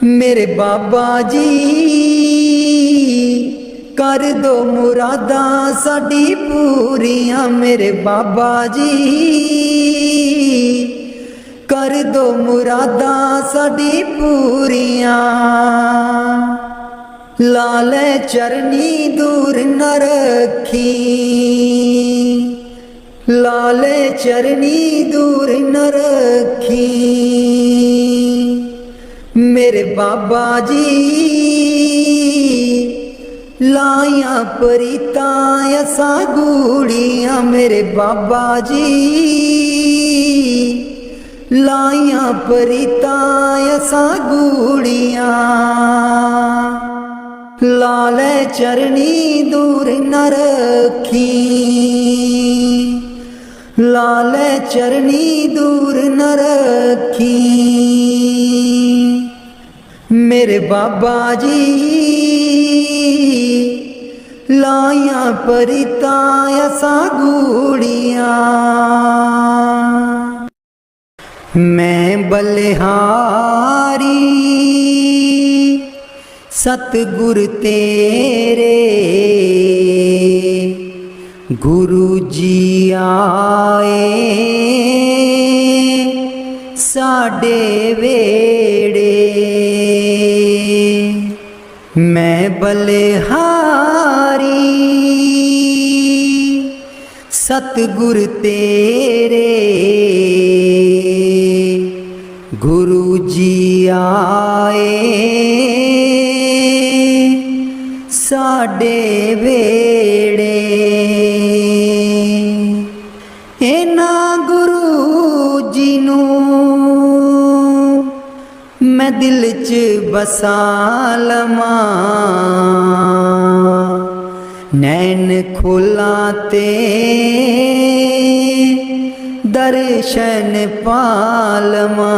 मेरे बाबा जी कर दो मुरादा साडी पूरियां, मेरे बाबा जी कर दो मुरादा साडी पूरियां, लाले चरनी दूर न रखी, लाले चरनी दूर न रखी। मेरे बाबा जी लाया परीता असा गूड़ियां, मेरे बाबा जी लाया परीता असा गूड़ियां, लाले चरनी दूर न रखी, लाले चरनी दूर न रखी। मेरे बाबा जी लाया परीता असा गूड़ियां। मैं बलिहारी सतगुर तेरे, गुरु जी आए साडे वेड़े। मैं बलिहारी सतगुर तेरे, गुरु जी आए साडे वेड़े। इना गुरु जी नूं मैं दिल च बसा लवां, नैन खोला ते दर्शन पालवा।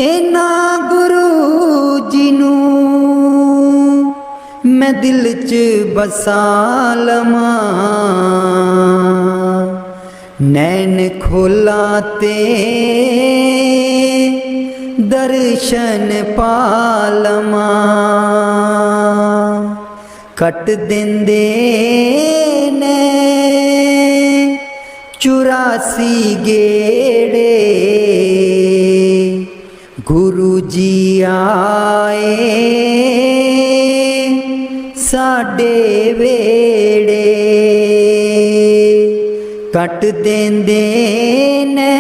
इना गुरु जी नूं मैं दिल च बसा लवां, नैन खोला ते दर्शन पालवा। कट देंदे ने 84 गेड़े, गुरु जी आए साडे वेड़े। कट देंदे ने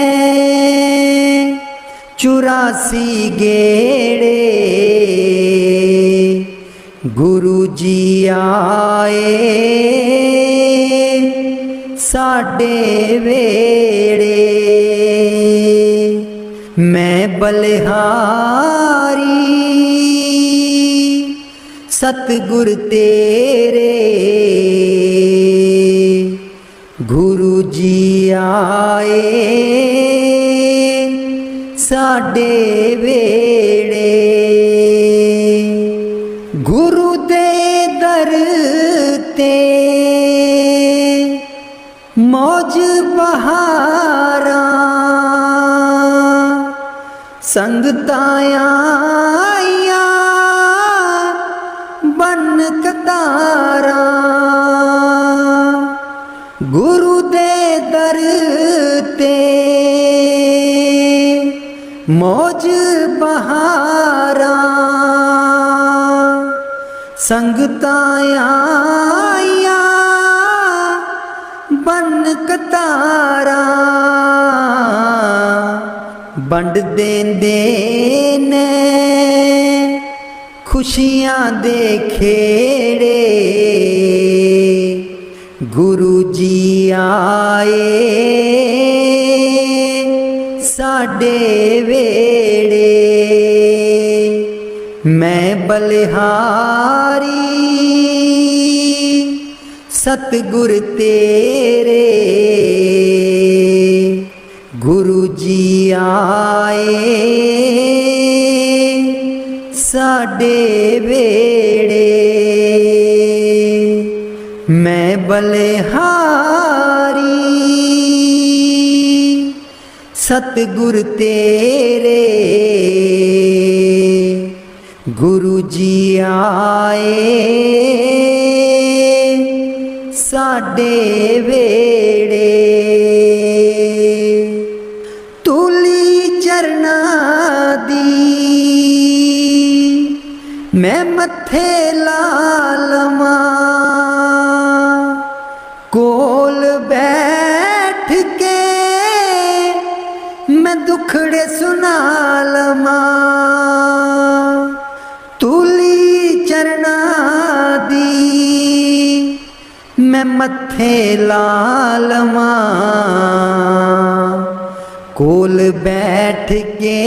84 गेड़े, गुरु जी आए साडे वेड़े। मैं बलिहारी सतगुर तेरे, गुरु जी आए साडे वेड़े। गुरु दे दर ते मौज बहारा, संगतां आईया बन कतारा। गुरु दे दर ते मौज बहारा, संगतां आईया बन कतारा। बंड देंदे ने खुशियां दे खेड़े, गुरु जी आए साडे वेड़े। मैं बलिहारी सतगुर तेरे, गुरु जी आए साडे वेड़े। मैं बलिहारी सतगुर तेरे, गुरु जी आए साडे वेड़े। दुखड़े सुना लमा तूली चरना दी मैं मत्थे लालमा कोल बैठ के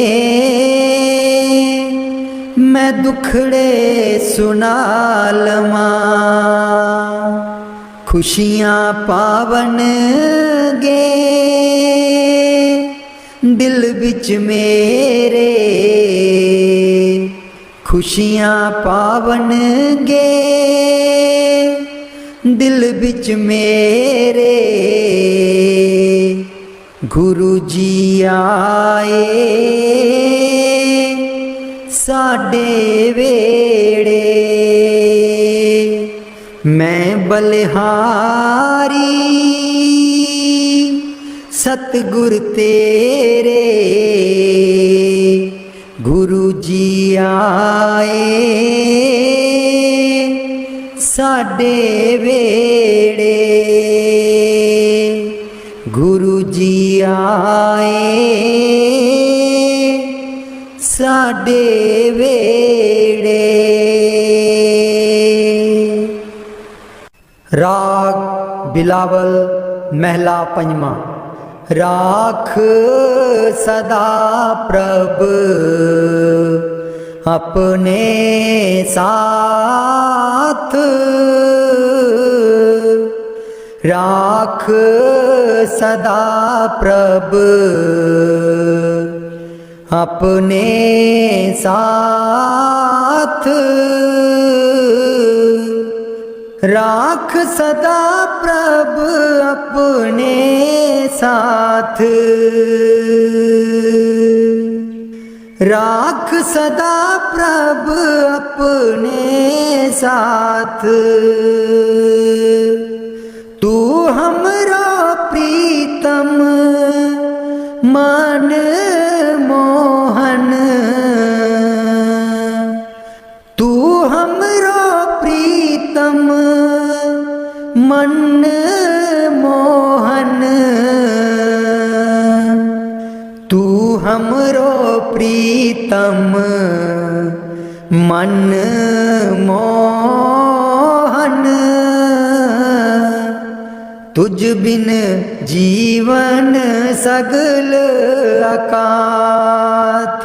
मैं दुखड़े सुना लमा खुशियाँ पावन गे दिल बिच मेरे खुशियाँ पावन गे दिल बिच मेरे गुरु जी आए साडे वेड़े मैं बलिहारी सतगुर तेरे गुरु जी आए साडे वेड़े गुरु जी आए साडे वेड़े। राग बिलावल महला पंजवा। राख सदा प्रभ अपने साथ राख सदा प्रभ अपने साथ राख सदा प्रभ अपने साथ राख सदा प्रभ अपने साथ तू हमरो प्रीतम मन मोहन तू हमरो प्रीतम मन मोहन तू हमरो प्रीतम मन मोहन तुझ बिन जीवन सगल अकाथ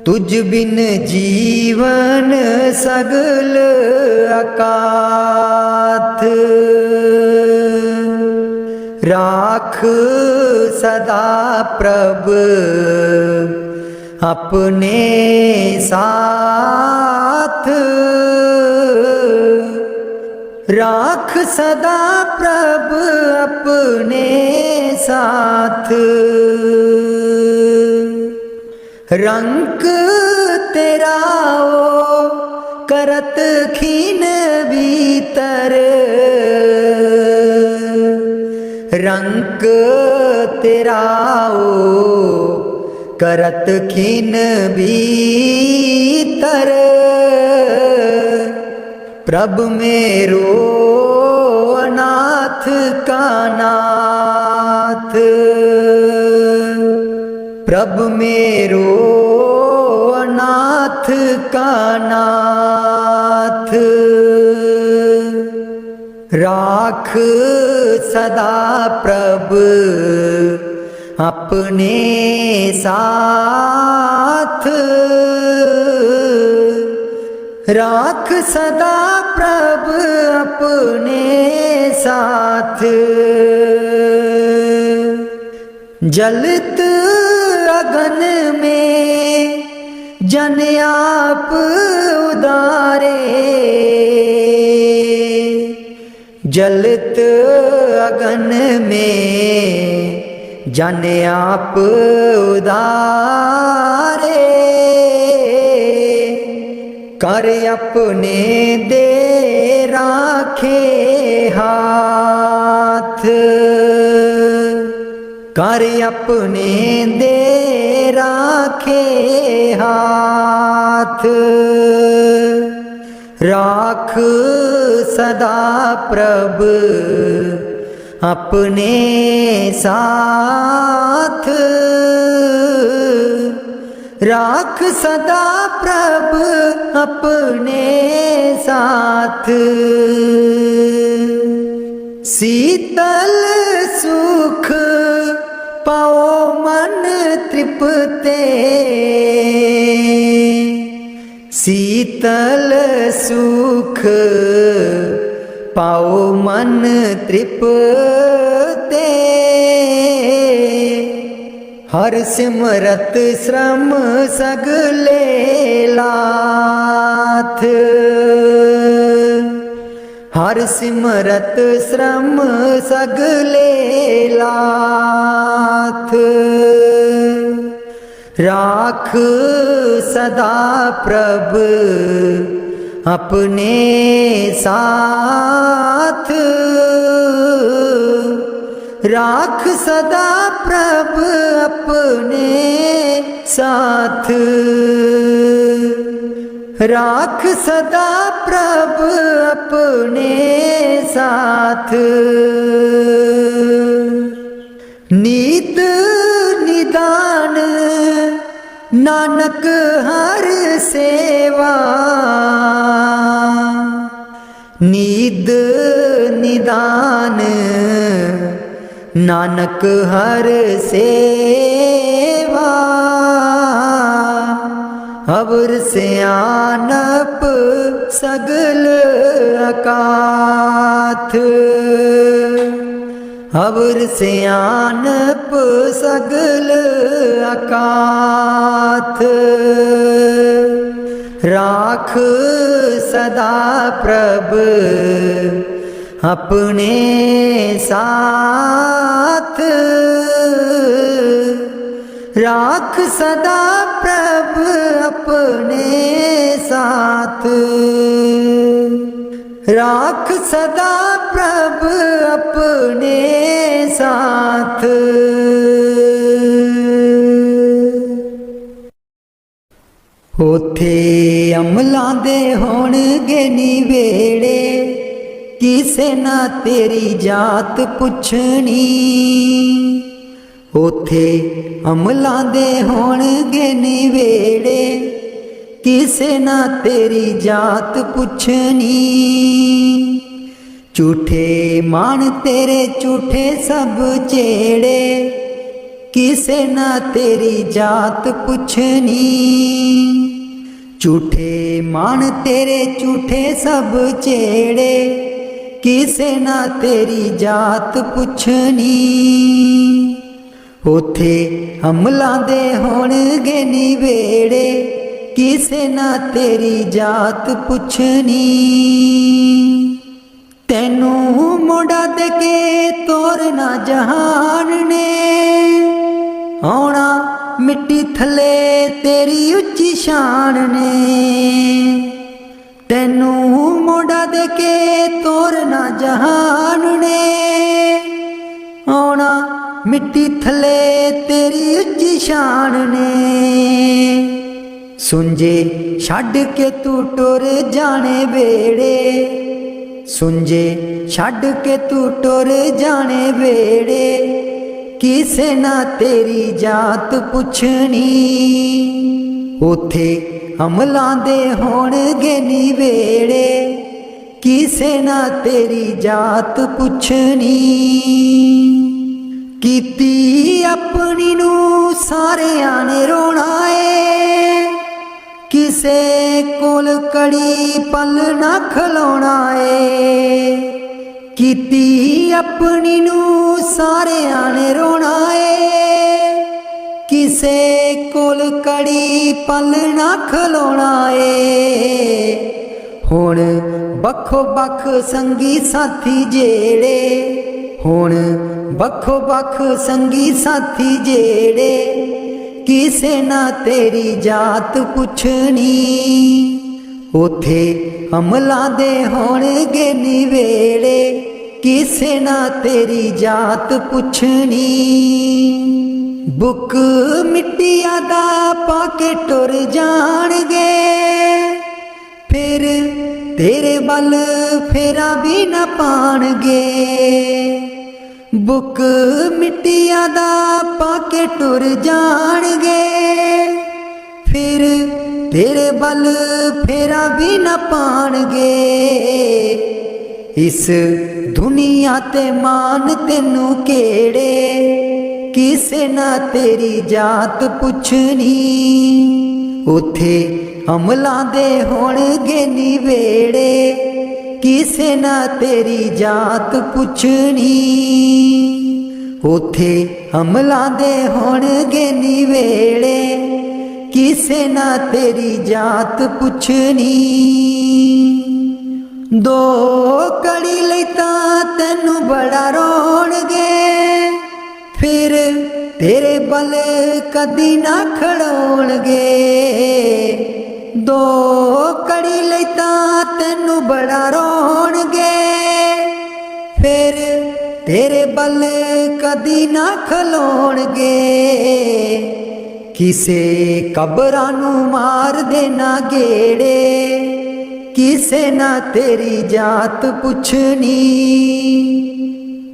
तुझ बिन जीवन सगल अकाथ राख सदा प्रभ अपने साथ राख सदा प्रभ अपने साथ रंग तेरा ओ करत खीन भीतर रंग तेरा ओ करत खीन भीतर प्रभ मेरो अनाथ का नाथ प्रभ मेरो अनाथ का नाथ राख सदा प्रभ अपने साथ राख सदा प्रभ अपने साथ जलत अगन में जन आप उदारे जलत अगन में जन आप उदारे कर अपने दे राखे हाथ कर अपने दे राखे हाथ राख सदा प्रभ अपने साथ राख सदा प्रभ अपने साथ। शीतल सुख पाओ मन तृप्ते, शीतल सुख पाओ मन तृप्ते। हर सिमरत श्रम सगले लाथ, हर सिमरत श्रम सगले लाथ। राख सदा प्रभ अपने साथ, राख सदा प्रभ अपने साथ, राख सदा प्रभ अपने साथ। नीत निदान नानक हर सेवा, नीद निदान नानक हर सेवा। अवर सियानप सगल अकाथ, अवर सियानप सगल अकाथ। राख सदा प्रभ अपने साथ, राख सदा प्रभ अपने साथ, राख सदा प्रभ अपने साथ। उथे अमलां दे होणगे निवेड़े, किसे ना तेरी जात पुछनी। उथे अमलां दे होणगे निवेड़े, किसे ना तेरी जात पुछनी। झूठे मान तेरे झूठे सब चेड़े, किसे ना तेरी जात पुछनी। झूठे मान तेरे झूठे सब चेड़े, किसे ना तेरी जात पुछनी। उथे अमलां दे होणगे निवेड़े, किसे ना तेरी जात पुछनी। तैनू मोड़ा दे के तोरना जहान ने, आउणा मिट्टी थले तेरी उच्ची शान ने। तैनू मोड़ा दे के तोरना जहान ने, आउणा मिट्टी थले तेरी उच्ची शान ने। सुंजे छड्ड के तू टुर जाने वेड़े, सुंजे छड्ड के तू टुर जाने वेड़े, किसे ना तेरी जात पुछनी। उथे अमलां दे होणगे निवेड़े, किसे ना तेरी जात पुछनी। कीती अपनी नू सारियां ने रोना है, किसे कोल कड़ी पल ना खलोना है। कीती अपनी नू सारियां ने रोना है, किसे कोल कड़ी पल ना खलोना है। हुण बखो बख संगी साथी जेड़े, हुण बखो बख संगी साथी जेड़े, किसे ना तेरी जात पुछनी। उथे अमलां दे होणगे निवेड़े, किसे ना तेरी जात पुछनी। बुक मिट्टिया दा पाके टुर जाणगे, फिर तेरे बल फेरा भी न पाणगे। बुक मिट्टिया दा पाके टुर जाणगे, फिर तेरे बल फेरा भी न पाणगे। इस दुनिया ते मान तेनू केड़े, किसे ना तेरी जात पुछनी। उथे अमलां दे होणगे निवेड़े, किसे ना तेरी जात पुछनी। उथे अमलां दे होणगे निवेड़े, किसे ना तेरी जात पुछनी। दो कड़ी लई तां तैनू बड़ा रोणगे, फिर तेरे बल कदी ना खड़ोणगे। दो कड़ी लई तां तैनू बड़ा रोणगे, फिर तेरे बल कदी ना खलोणगे। किसे कबरां नू मार देना गेड़े, किसे ना तेरी जात पुछनी।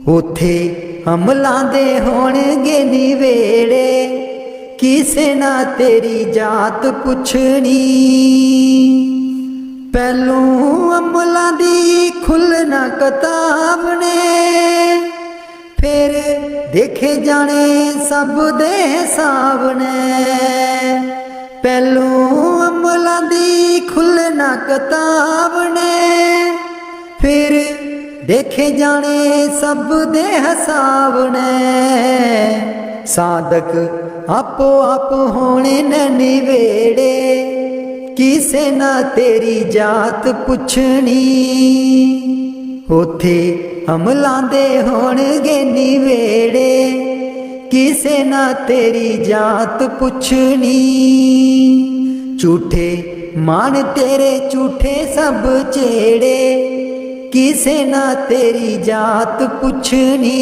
उथे अमलां दे होणगे निवेड़े, किसे ना तेरी जात पुछनी। पहलू अमलां दी खुलना किताब ने, फिर देखे जाने सब दे हिसाब ने। पहलू अमलां दी खुलना किताब ने, फिर देखे जाने सब दे हिसाब ने। साधक आपो आप होने न निवेड़े, किसे ना तेरी जात पुछनी। उथे अमलां दे होणगे निवेड़े, किसे ना तेरी जात पुछनी। झूठे मान तेरे झूठे सब चेड़े, किसे ना तेरी जात पुछनी।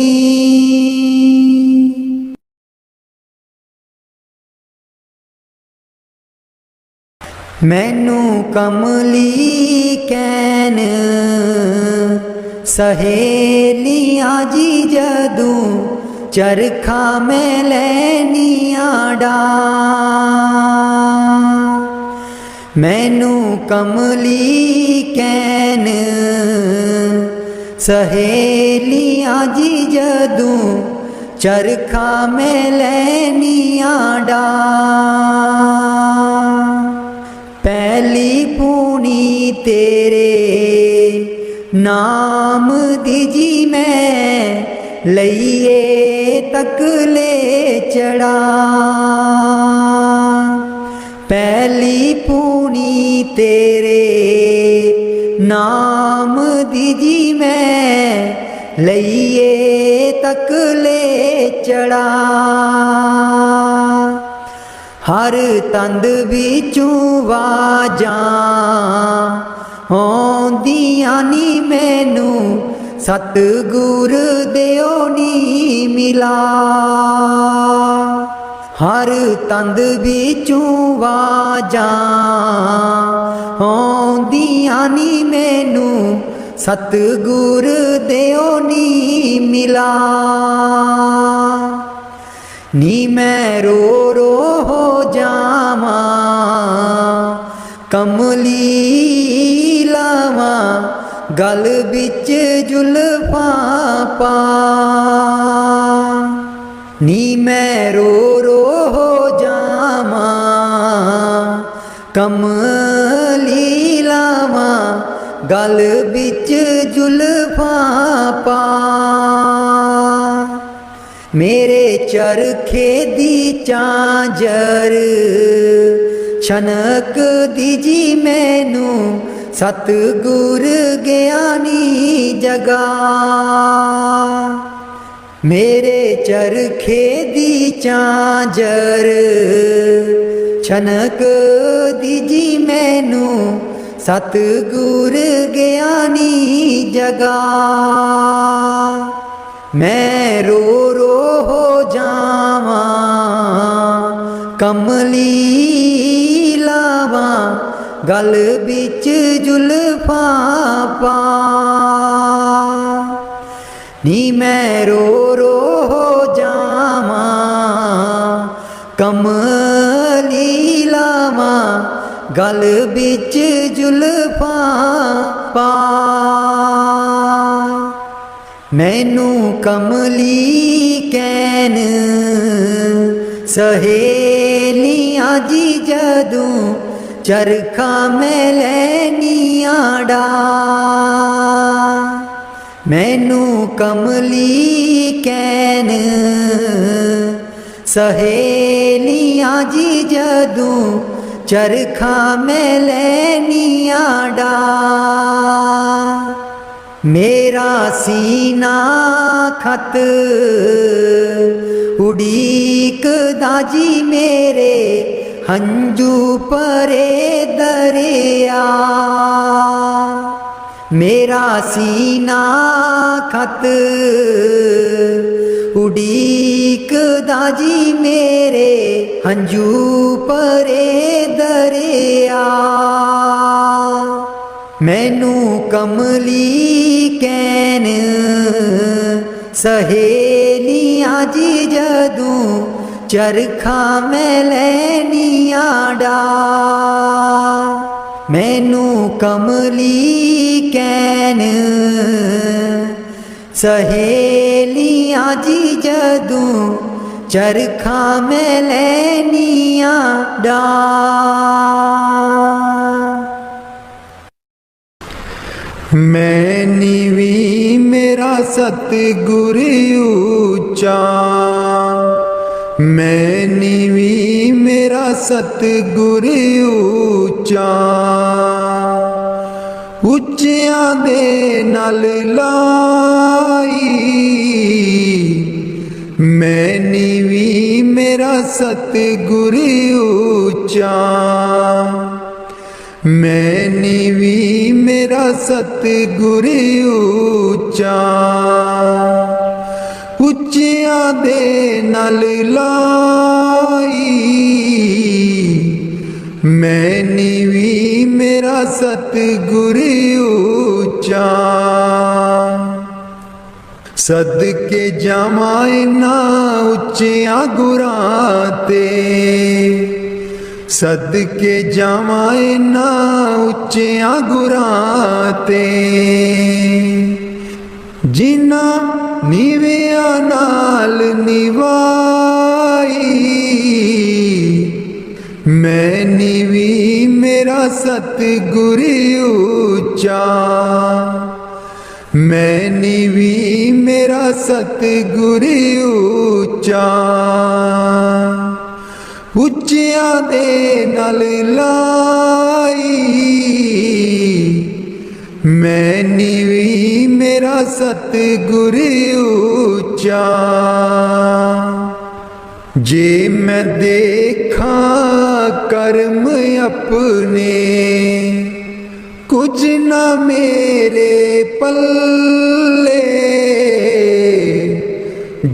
मैनू कमली कैन सहेलियां जी जदूं, चरखा में लैनियां डार। मैनू कमली कैन सहेलियां जी जदूं, चरखा में लैनियां डार। पहली पूनी तेरे नाम दी जी मैं, लईए तक ले चढ़ा। पहली पूनी तेरे नाम दी जी मैं, लईए तक ले चढ़ा। हर तंद विचों वाजां आउंदियां नी मैनू, सतगुर देओ नी मिला। हर तंद विचों वाजां आउंदियां नी मैनू, सतगुर देओ नी मिला। नी मैं रो रो हो जावां, कमली लावां गल बिच जुल्फां पा। नी मैं रो रो हो जावां, कमली लावां गल बिच जुल्फां पा। मेरे चरखे दी झांझर छनक दीजी मैनू, सतगुर ज्ञानी जगा। मेरे चरखे दी झांझर छनक दीजी मैनू, सतगुर ज्ञानी जगा। मैं रो रो हो जावां, कमली लावां गल बिच जुल्फां पा। नी मैं रो रो हो जावा कमली लावा गल बिच जुल्फा पा मैनू कमली कैन सहेलियां जी जदों चरखा मैं लैनियां डा मैनू कमली कैन सहेलियां जी जदों चरखा मैं लैनियां डा मेरा सीना खत उड़ीक दाजी मेरे हंजू परे दरिया मेरा सीना खत उड़ीक दाजी मेरे हंजू परे दरिया मैनू कमली कैन सहेलियां जी जदों चरखा मैं लैनियां डा मैनू कमली कैन सहेलियां जी जदों चरखा मैं लैनियां डा मैं नीवी मेरा सतगुर ऊंचा मैं नीवी मेरा सतगुर ऊंचा उच्चियां दे नाल लाई मैं नीवी मेरा सतगुर ऊंचा मैं नीवी मेरा सतगुर ऊंचा उच्चियां दे नाल लाई मैं नीवी मेरा सतगुर ऊंचा सदके जावां ना उच्चियां गुरां ते सदके जावां ना उच्चियां गुरां ते जिन्ना नीवियां नाल निवाई मैं नीवी मेरा सतगुर ऊंचा मैं नीवी मेरा सतगुर ऊंचा उच्चियां दे नाल लाई मैं नीवी मेरा सतगुर ऊंचा जे मैं देखा कर्म अपने कुछ ना मेरे पल्ले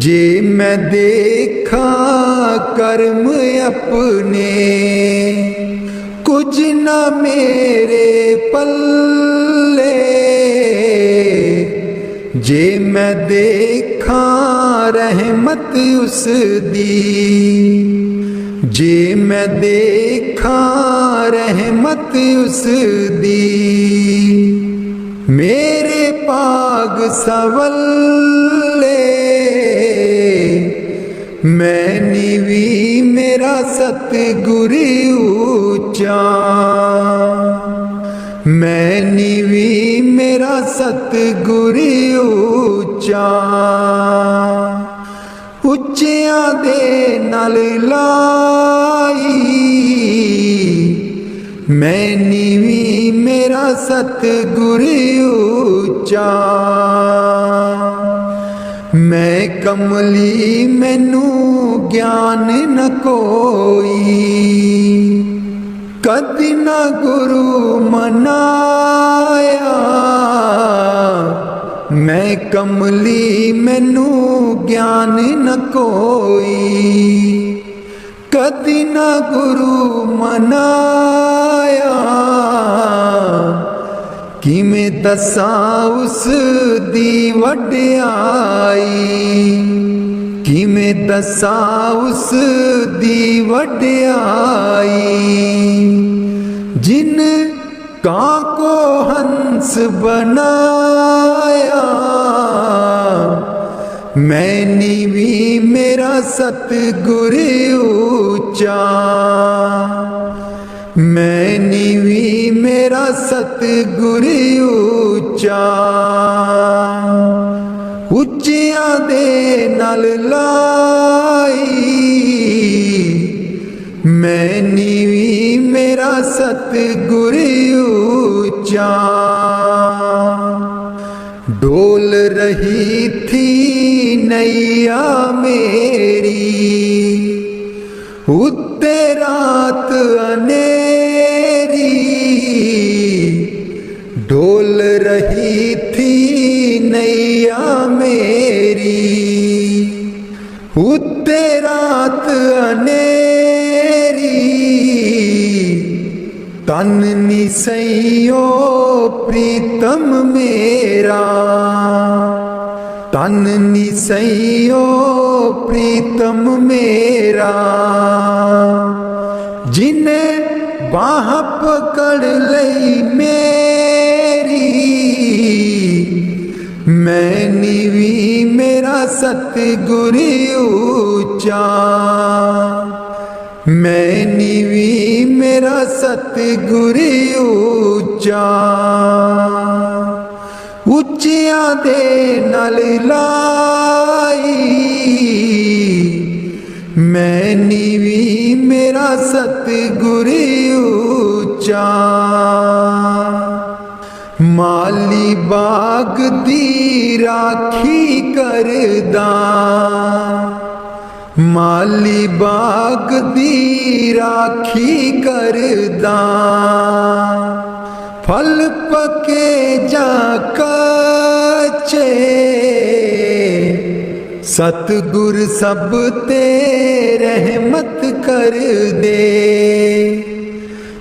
जे मैं देखा कर्म अपने कुछ ना मेरे पल्ले जे मैं देखा रहमत उस दी जे मैं देखा रहमत उस दी मेरे पाग सवल्ले मैं नीवी मेरा सतगुर ऊंचा मैं नीवी मेरा सतगुर ऊंचा उच्चियां दे नाल लाई मैं नीवी मेरा सतगुर ऊंचा मैं कमली मैनू ज्ञान न कोई कदी ना गुरु मनाया मैं कमली मैनू ज्ञान न कोई कदी ना गुरु मनाया किमें दसां उस दी वड्याई, किमें दसां उस दी वड्याई, जिन कां को हंस बनाया। मैं नीवी मेरा सतगुर ऊंचा, मैं नीवी मेरा सतगुर ऊंचा। ਉੱਚਿਆਂ ਦੇ ਨਾਲ ਲਾਈ, मैं नीवी मेरा सतगुर ऊंचा। डोल रही थी नैया मेरी, उत्ते रात अनेरी, डोल रही थी नैया मेरी, उत्ते रात अनेरी। तन निसैयो प्रीतम मेरा, तन निसैयो प्रीतम मेरा, जिन्हें बाह पकड़ लई मेरी। मैं नीवी मेरा सतगुर ऊंचा, मैं नीवी मेरा सतगुर ऊंचा। ਉੱਚਿਆਂ ਦੇ ਨਾਲ ਲਾਈ, मैं नीवी मेरा सतगुर ऊंचा। माली बाग दी राखी करदा, माली बाग दी राखी करदा, फल पके जा कच्चे, सतगुर सब ते रहमत कर दे,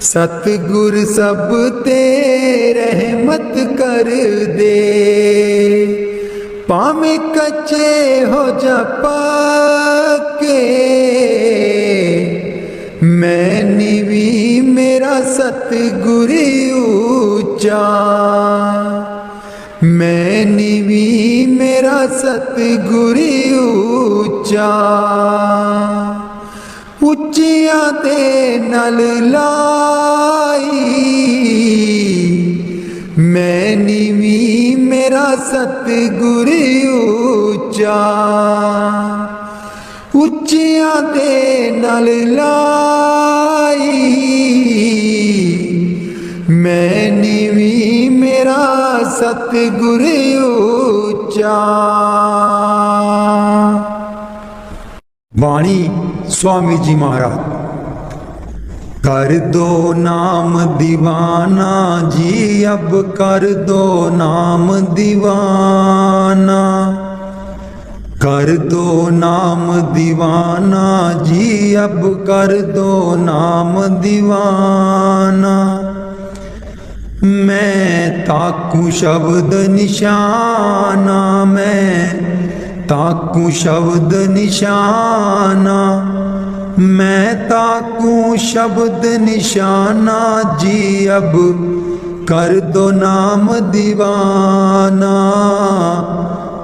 सतगुर सब ते रहमत कर दे। भावें कच्चे हो जा पक्के, मैं नीवी मेरा सतगुर ऊंचा, मैं नीवी मेरा सतगुर ऊंचा। ਉੱਚਿਆਂ ਦੇ ਨਾਲ ਲਾਈ, मैं नीवी मेरा सतगुर ऊंचा। ਉੱਚਿਆਂ ਦੇ ਨਾਲ ਲਾਈ, मैं नीवी मेरा सतगुर ऊंचा। बाणी स्वामी जी महाराज। कर दो नाम दीवाना जी, अब कर दो नाम दीवाना, कर दो नाम दीवाना जी, अब कर दो नाम दीवाना। मैं ताकू शब्द निशाना, मैं ताकू शब्द निशाना, मैं ताकू शब्द निशाना जी, अब कर दो नाम दीवाना,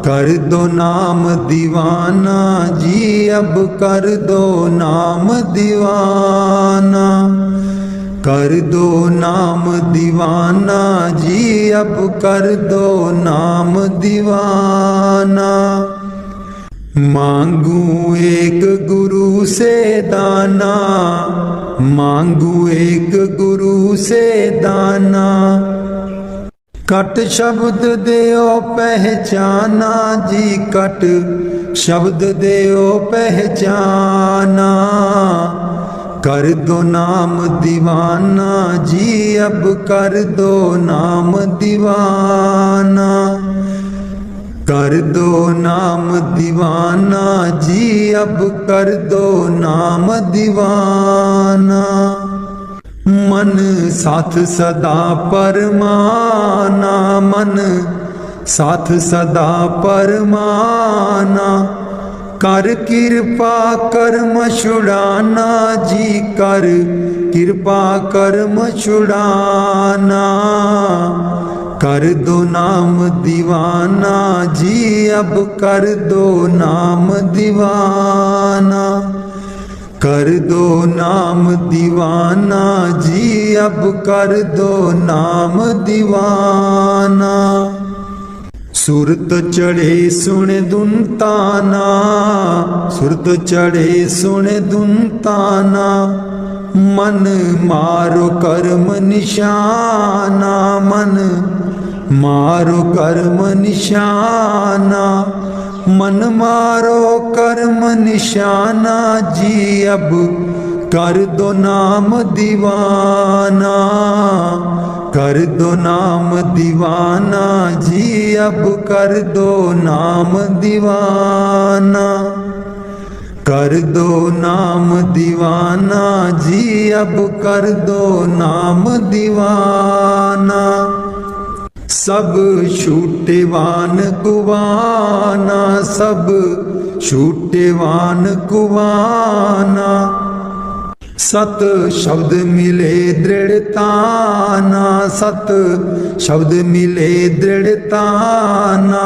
कर दो नाम दीवाना जी, अब कर दो नाम दीवाना, कर दो नाम दीवाना जी, अब कर दो नाम दीवाना। मांगू एक गुरु से दाना, मांगू एक गुरु से दाना, कट शब्द देओ पहचाना जी, कट शब्द देओ पहचाना। कर दो नाम दीवाना जी, अब कर दो नाम दीवाना, कर दो नाम दीवाना जी, अब कर दो नाम दीवाना। मन साथ सदा परमाना, मन साथ सदा परमाना। कर कृपा कर्म छुड़ाना जी, कर कृपा कर्म छुड़ाना। कर दो नाम दीवाना जी, अब कर दो नाम दीवाना। कर दो नाम दीवाना जी, अब कर दो नाम दीवाना। सुरत चढ़े सुन दुनताना, सुरत चढ़े सुन दुनताना। मन मारो कर्म निशाना, मन मारो कर्म निशाना। मन मारो कर्म निशाना जी, अब कर दो नाम दीवाना। कर दो नाम दीवाना जी, अब कर दो नाम दीवाना। कर दो नाम दीवाना जी, अब कर दो नाम दीवाना। सब छूटेवान कुवाना, सब छूटेवान कुवाना। सत शब्द मिले दृढ़ताना, सत शब्द मिले दृढ़ताना।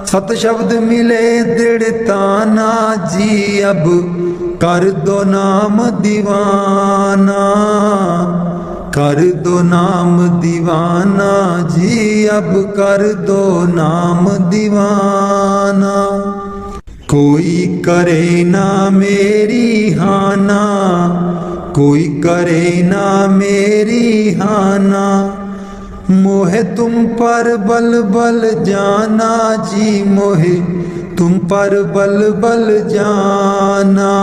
सत शब्द मिले दृढ़ताना जी, अब कर दो नाम दीवाना। कर दो नाम दीवाना जी, अब कर दो नाम दीवाना। कोई करे ना मेरी हाना, कोई करे ना मेरी हाना। मोहे तुम पर बल बल जाना जी, मोहे तुम पर बल बल जाना।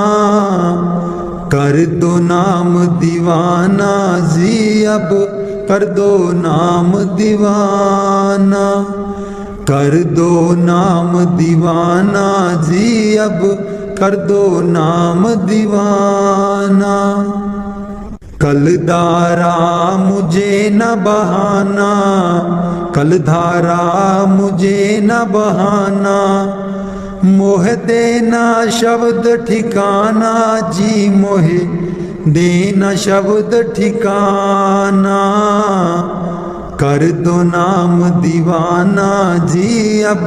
कर दो नाम दीवाना जी, अब कर दो नाम दीवाना। कर दो नाम दीवाना जी, अब कर दो नाम दीवाना। कलधारा मुझे न बहाना, कलधारा मुझे न बहाना। मोह देना शब्द ठिकाना जी, मोहे देना शब्द ठिकाना। कर दो नाम दीवाना जी, अब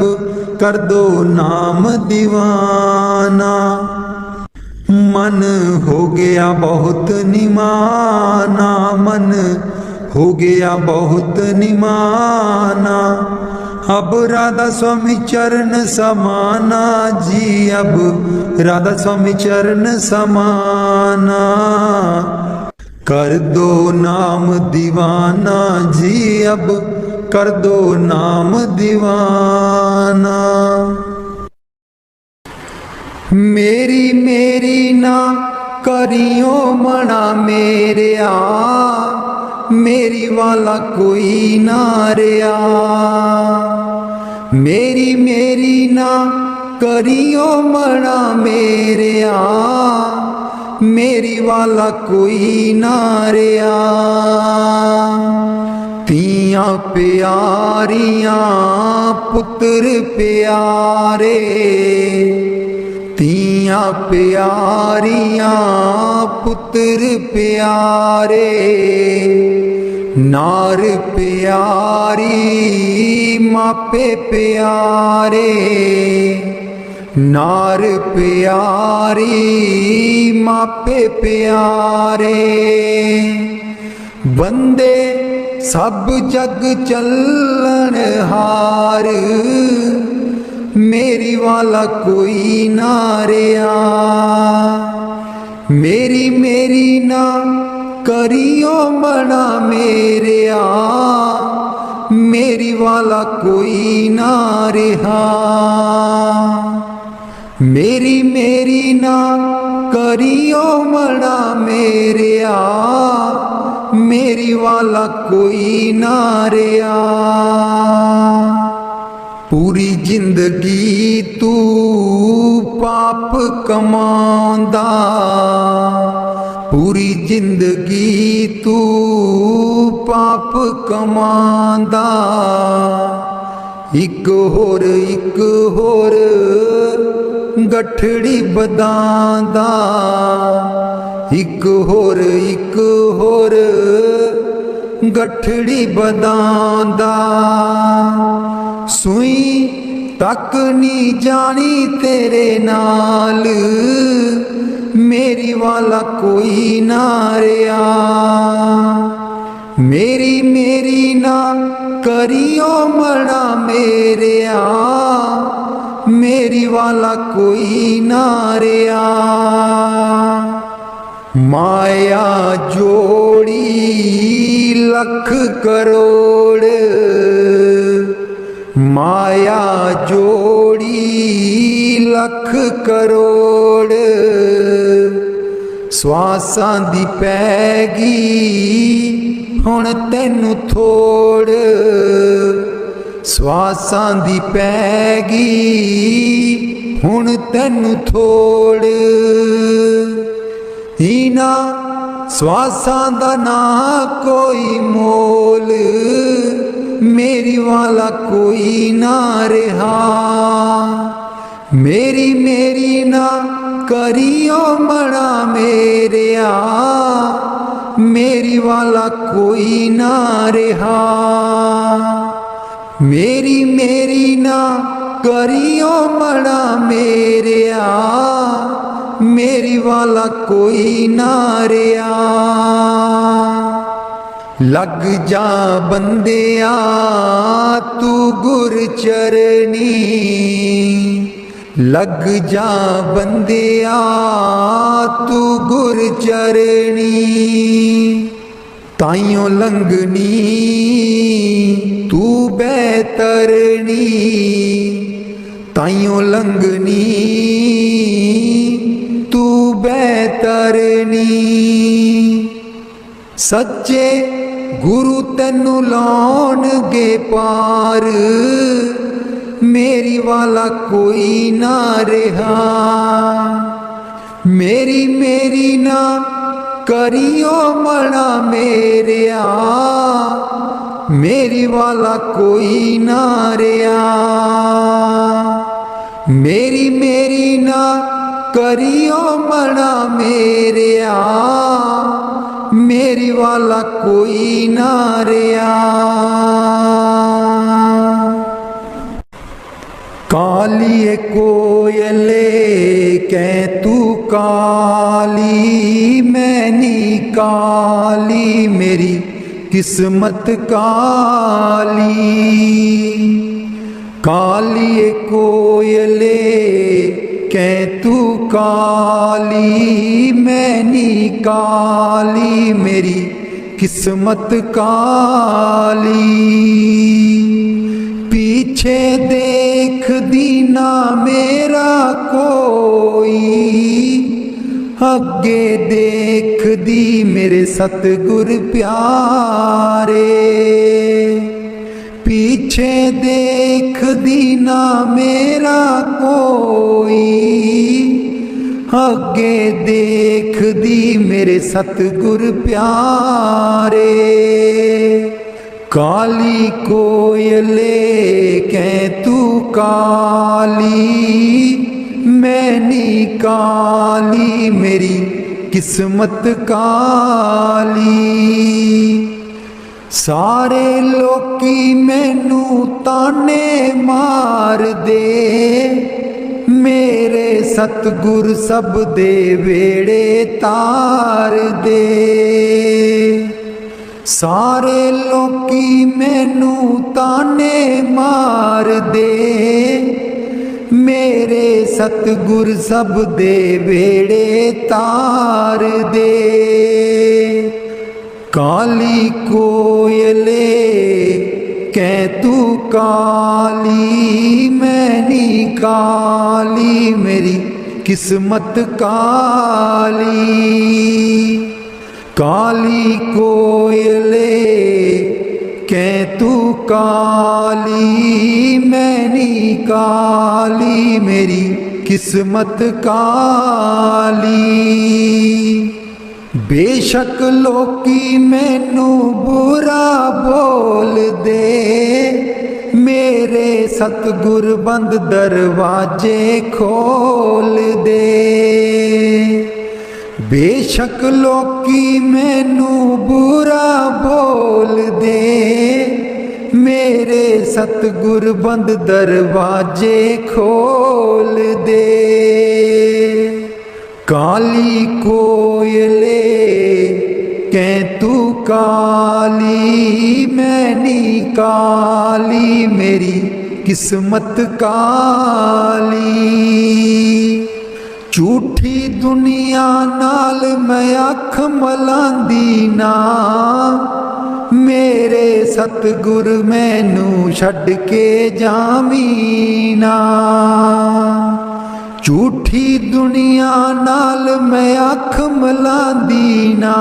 कर दो नाम दीवाना। मन हो गया बहुत निमाना, मन हो गया बहुत निमाना। अब राधा स्वामी चरण समाना जी, अब राधा स्वामी चरण समाना। कर दो नाम दीवाना जी, अब कर दो नाम दीवाना। मेरी मेरी ना करियो मना मेरे आ, मेरी वाला कोई ना रिया। मेरी मेरी ना करियो मना मेरे आ, मेरी वाला कोई ना रिया। तिया प्यारियां पुत्र प्यारे, तिया प्यारियां पुत्र प्यारे। नार प्यारी मापे प्यारे, नार प्यारी मापे प्यारे। बंदे सब जग चलन हार, मेरी वाला कोई ना रिया। मेरी मेरी ना करियो मना मेरे आ, मेरी वाला कोई ना रिहा। मेरी मेरी ना करियो मना मेरे आ, मेरी वाला कोई ना रिया। पूरी जिंदगी तू पाप कमांदा, पूरी जिंदगी तू पाप कमांदा, एक होर गठड़ी बदांदा, एक होर गठड़ी बदांदा। सुई तक नी जानी तेरे नाल, मेरी वाला कोई ना रहा। मेरी ना करियो मड़ा मेरे आ, मेरी वाला कोई ना रहा। माया जोड़ी लख करोड़, माया जोड़ी लख करोड़। स्वासां दी पैगी हुण तैनू थोड़, स्वासां दी पैगी हुण तैनू थोड़। इना स्वासां दा ना कोई मोल, मेरी वाला कोई ना रहा। मेरी ना करियो मड़ा मेरे आ, मेरी वाला कोई ना रहा। मेरी ना करियो मड़ा मेरे आ, मेरी वाला कोई ना रहा। लग जा बंदिया तू गुर चरनी, लग जा बंदिया तू गुर चरनी। ताइयों लंघनी तू बैतरनी, ताइयों लंघनी तू बैतरनी। सच्चे गुरु तैनू लाउणगे पार, मेरी वाला कोई ना रहा। मेरी ना करियो मड़ा मेरे आ, मेरी वाला कोई ना रहा। मेरी ना करियो मड़ा मेरे आ, मेरी वाला कोई ना रहा। कालिए कोयले कै तू काली, मैनी काली मेरी किस्मत काली। कालिए कोयले कै तू काली, मैनी काली मेरी किस्मत काली। पीछे देख दीना मेरा कोई, अगे देख दी मेरे सतगुर प्यारे। पीछे देख दीना मेरा कोई, अगे देख दी मेरे सतगुर प्यारे। काली कोयले कै तू काली, मैनी काली मेरी किस्मत काली। सारे लोकी मैनू ताने मार दे, मेरे सतगुर सब दे वेड़े तार दे। सारे लोकी मैनू ताने मार दे, मेरे सतगुर सब दे वेड़े तार दे। काली कोयले कै तू काली, मैनी काली मेरी किस्मत काली। काली कोयले कै तू काली, मैनी काली मेरी किस्मत काली। बेशक लोकी मैनू बुरा बोल दे, मेरे सतगुर बंद दरवाजे खोल दे। बेशक लोकी मैनू बुरा बोल दे, मेरे सतगुर बंद दरवाजे खोल दे। काली कोयले कैं तू काली, मैनी काली मेरी किस्मत काली। झूठी दुनिया नाल मैं अख मलांदी ना, मेरे सतगुर मैनू छड्ड के जावी ना। झूठी दुनिया नाल मैं अख मलांदी ना,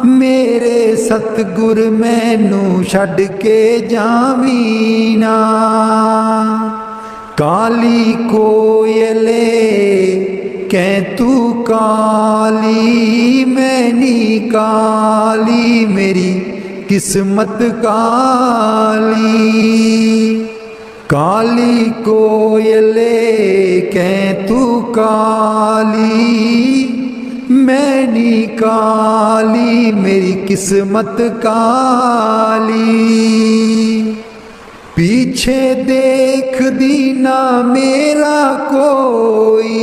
मेरे सतगुर मैनू छड्ड के जावी ना। काली कोयले कैं तू काली, मैनी काली मेरी किस्मत काली। काली कोयले कैं तू काली, मैनी काली मेरी किस्मत काली। पीछे देख दी ना मेरा कोई,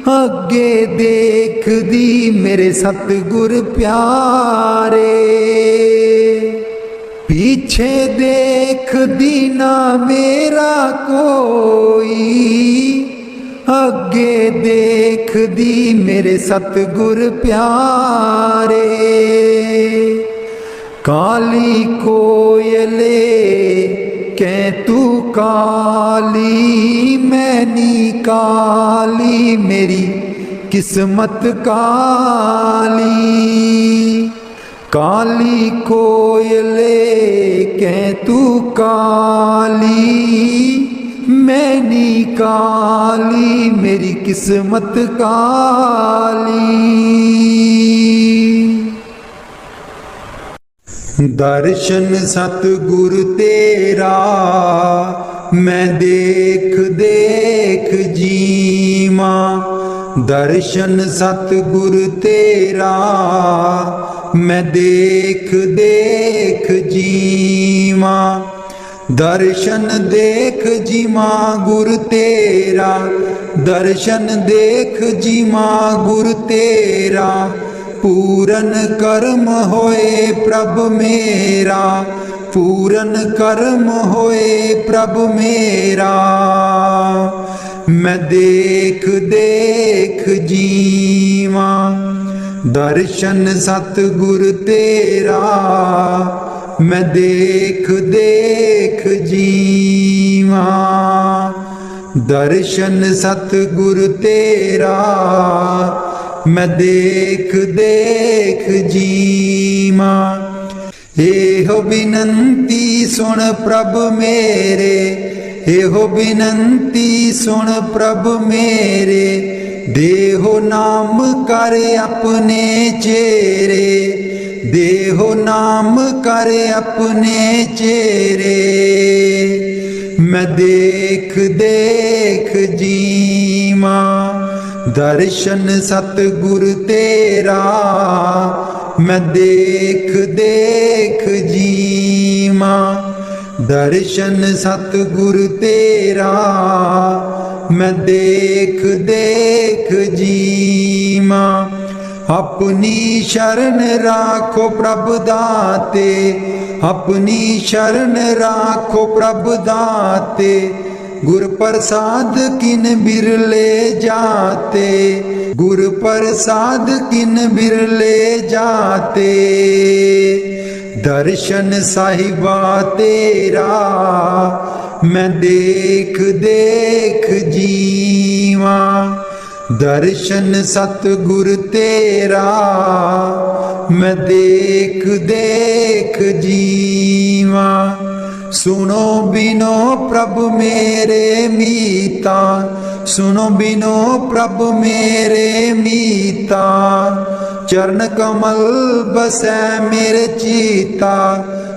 अगे देख दी मेरे सतगुर प्यारे। पीछे देख दी ना मेरा कोई, अगे देख दी मेरे सतगुर प्यारे। काली कोयले कैं तू काली, मैनी काली मेरी किस्मत काली। काली कोयले कैं तू काली, मैनी काली मेरी किस्मत काली। दर्शन सतगुर तेरा मैं देख देख जीवा, दर्शन सतगुर तेरा मैं देख देख जीवा। दर्शन देख जीवा गुर तेरा, दर्शन देख जीवा गुर तेरा। पूरन कर्म होए प्रभ मेरा, पूरन कर्म होए प्रभ मेरा। मैं देख देख जीवा, दर्शन सतगुर तेरा मैं देख देख जीवा। दर्शन सतगुर तेरा मैं देख देख जीवा। एहो बिनंती सुन प्रभ मेरे, एहो बिनंती सुन प्रभ मेरे। देहो नाम कर अपने चेरे, देहो नाम कर अपने चेरे। मैं देख देख जीवा, दर्शन सतगुर तेरा मैं देख देख जीवा। दर्शन सतगुर तेरा मैं देख देख जीवा। अपनी शरण राखो प्रभ दाते, अपनी शरण राखो प्रभ दाते। गुर प्रसाद किन बिरले जाते, गुर प्रसाद किन बिरले जाते। दर्शन साहिबा तेरा मैं देख देख जीवा। दर्शन सतगुर तेरा मैं देख देख जीवा। सुनो बिनो प्रभु मेरे मीता, सुनो बिनो प्रभु मेरे मीता, चरण कमल बसै मेरे चीता,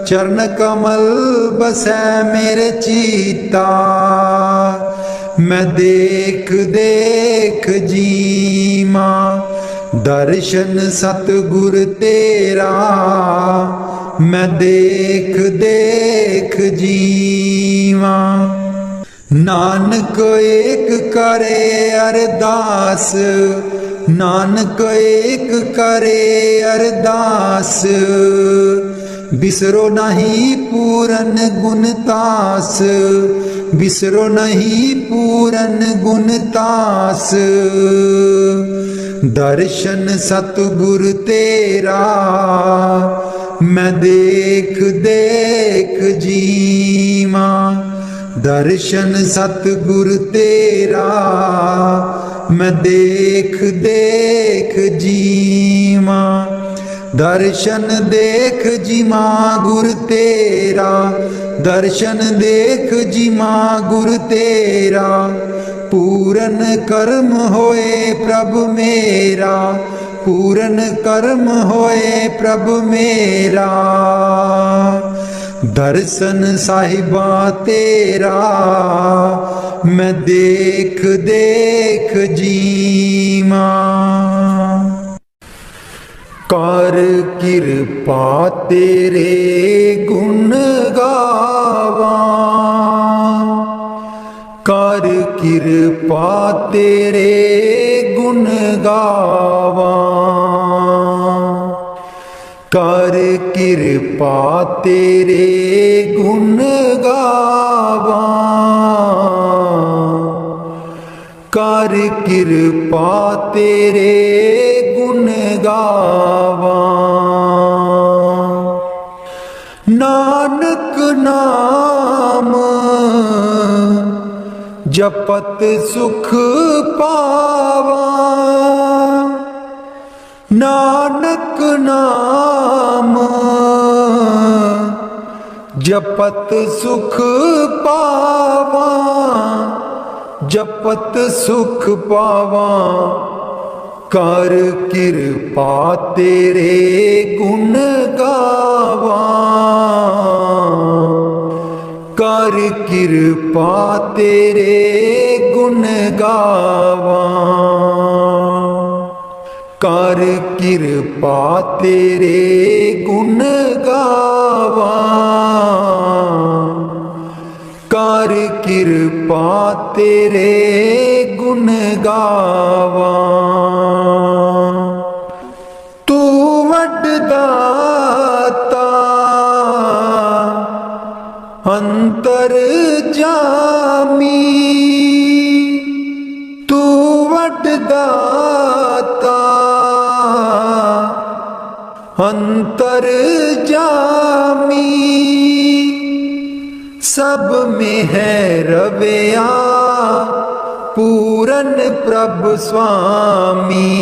चरण कमल बसै मेरे चीता। मैं देख देख जीवा, दर्शन सतगुर तेरा, मैं देख देख जीवा। नानक एक करे अरदास, नानक एक करे अरदास, बिसरो नहीं पूरन गुणतास, बिसरो नहीं पूरन गुणतास। दर्शन सतगुर तेरा, मैं देख देख जीवा, दर्शन सतगुर तेरा, मैं देख देख जीवा। दर्शन देख जीवा गुर तेरा, दर्शन देख जीवा गुर तेरा, पूरन कर्म होए प्रभु मेरा, पूरन कर्म होए प्रभु मेरा। दर्शन साहिबा तेरा, मैं देख देख जीवा। कर कृपा तेरे गुण गावा, कर कृपा तेरे गुण गावा, कर कृपा तेरे गुण गावा, कर कृपा तेरे गुण गावा। नानक नाम जपत सुख पावा, नानक नाम जपत सुख पावा, जपत सुख पावा। कर कृपा तेरे गुण गावा, कर कृपा तेरे गुण गावा, कर कृपा तेरे गुण गावा, कर कृपा तेरे गुण गावा। तू वडदाता अंतर जामी, तू वडदाता अंतर जामी, सब में है रवैया पूरन प्रभु स्वामी,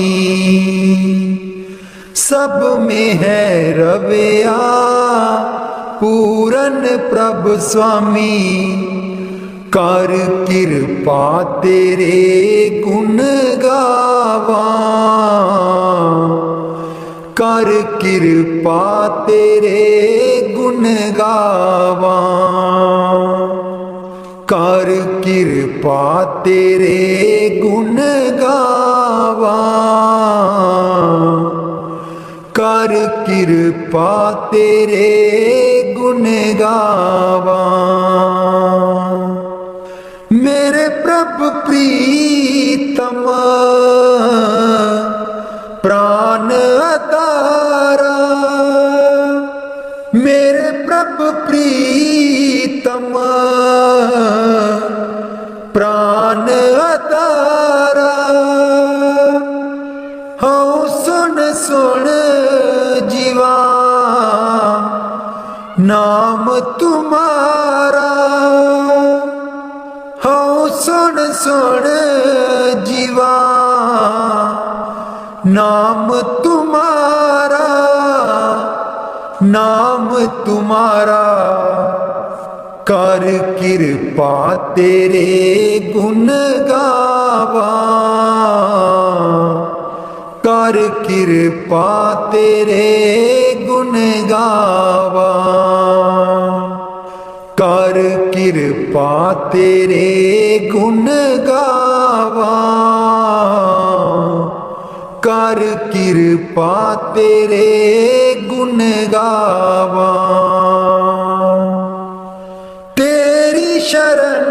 सब में है रवैया पूरन प्रभु स्वामी। कर कृपा तेरे गुण गावा, कर कृपा तेरे गुण गावा, कर कृपा तेरे गुण गावा, कर कृपा तेरे गुण गावा। मेरे प्रभु प्रीतम प्राण अतारा, मेरे प्रभु प्रीतम प्राण अतारा। हाँ सुन सुन जीवा नाम तुम्हारा, हाँ सुन सुन जीवा नाम तुम्हारा, नाम तुम्हारा। कर कृपा तेरे गुण गा कर किरपा तेरे गुण गावा, कर किरपा तेरे गुण गावा, कर किरपा तेरे गुण गावा। तेरी शरण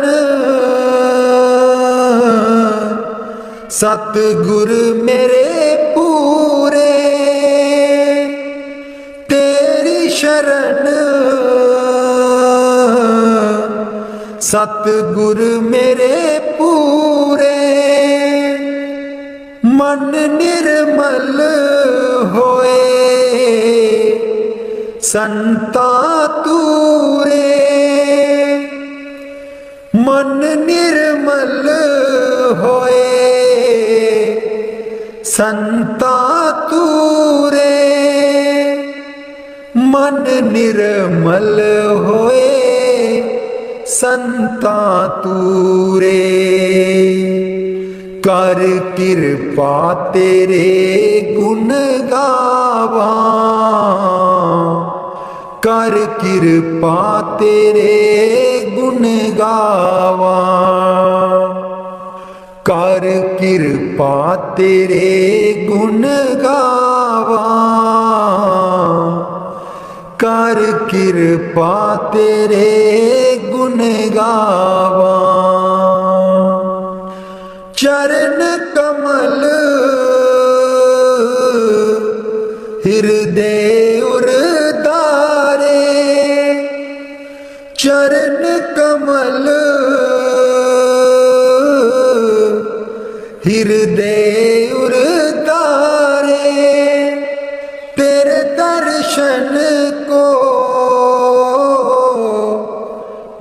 सतगुर मेरे पूरे, तेरी शरण सतगुर मेरे पूरे। मन निर्मल होए संता तूरे, मन निर्मल होए संता तूरे, मन निर्मल होए संता तूरे। कर किरपा तेरे गुण गावा, कर किरपा तेरे गुण गावा, कर किरपा तेरे गुण गावा, कर किरपा तेरे गुण गावा। चरण कमल हृदय उरधारे, चरण कमल हृदय उरधारे। तेरे दर्शन को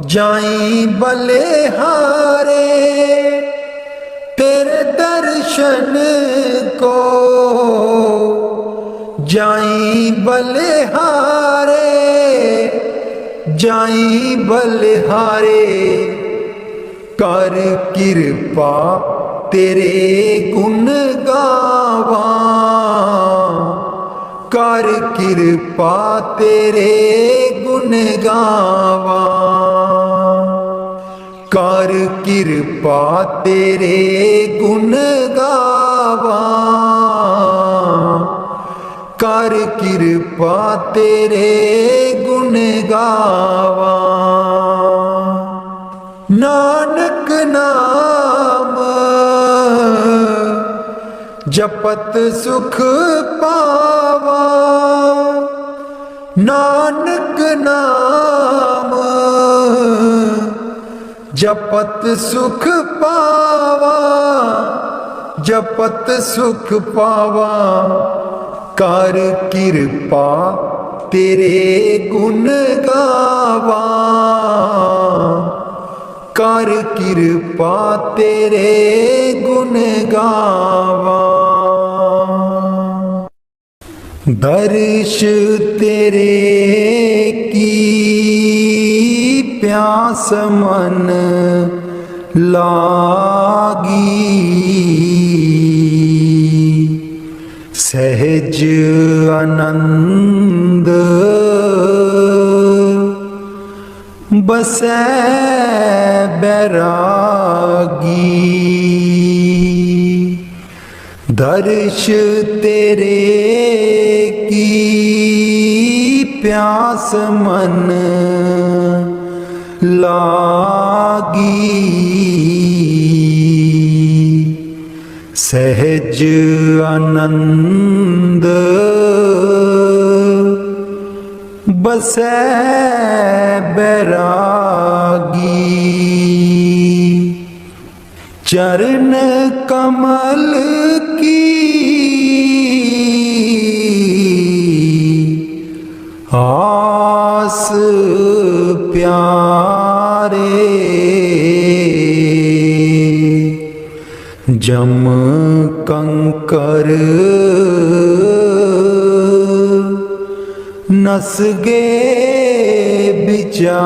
जाई बलिहारे, तेरे दर्शन को जाई बलिहारे, जाई बलिहारे। कर किरपा तेरे गुण गावा, कर किरपा तेरे गुण गावा, कर किरपा तेरे गुण गावा, कर किरपा तेरे गुण गावा। नानक नाम जपत सुख पावा, नानक नाम जपत सुख पावा, जपत सुख पावा। कर किरपा तेरे गुण गावा, कर किरपा तेरे गुण गावा। दर्श तेरे की प्यास मन लागी, सहज आनंद बसै बैरागी। दर्श तेरे की प्यास मन लागी, सहज आनंद बसै बैरागी। चरण कमल की आस प्यारे, जम कंकर नस गे विचार।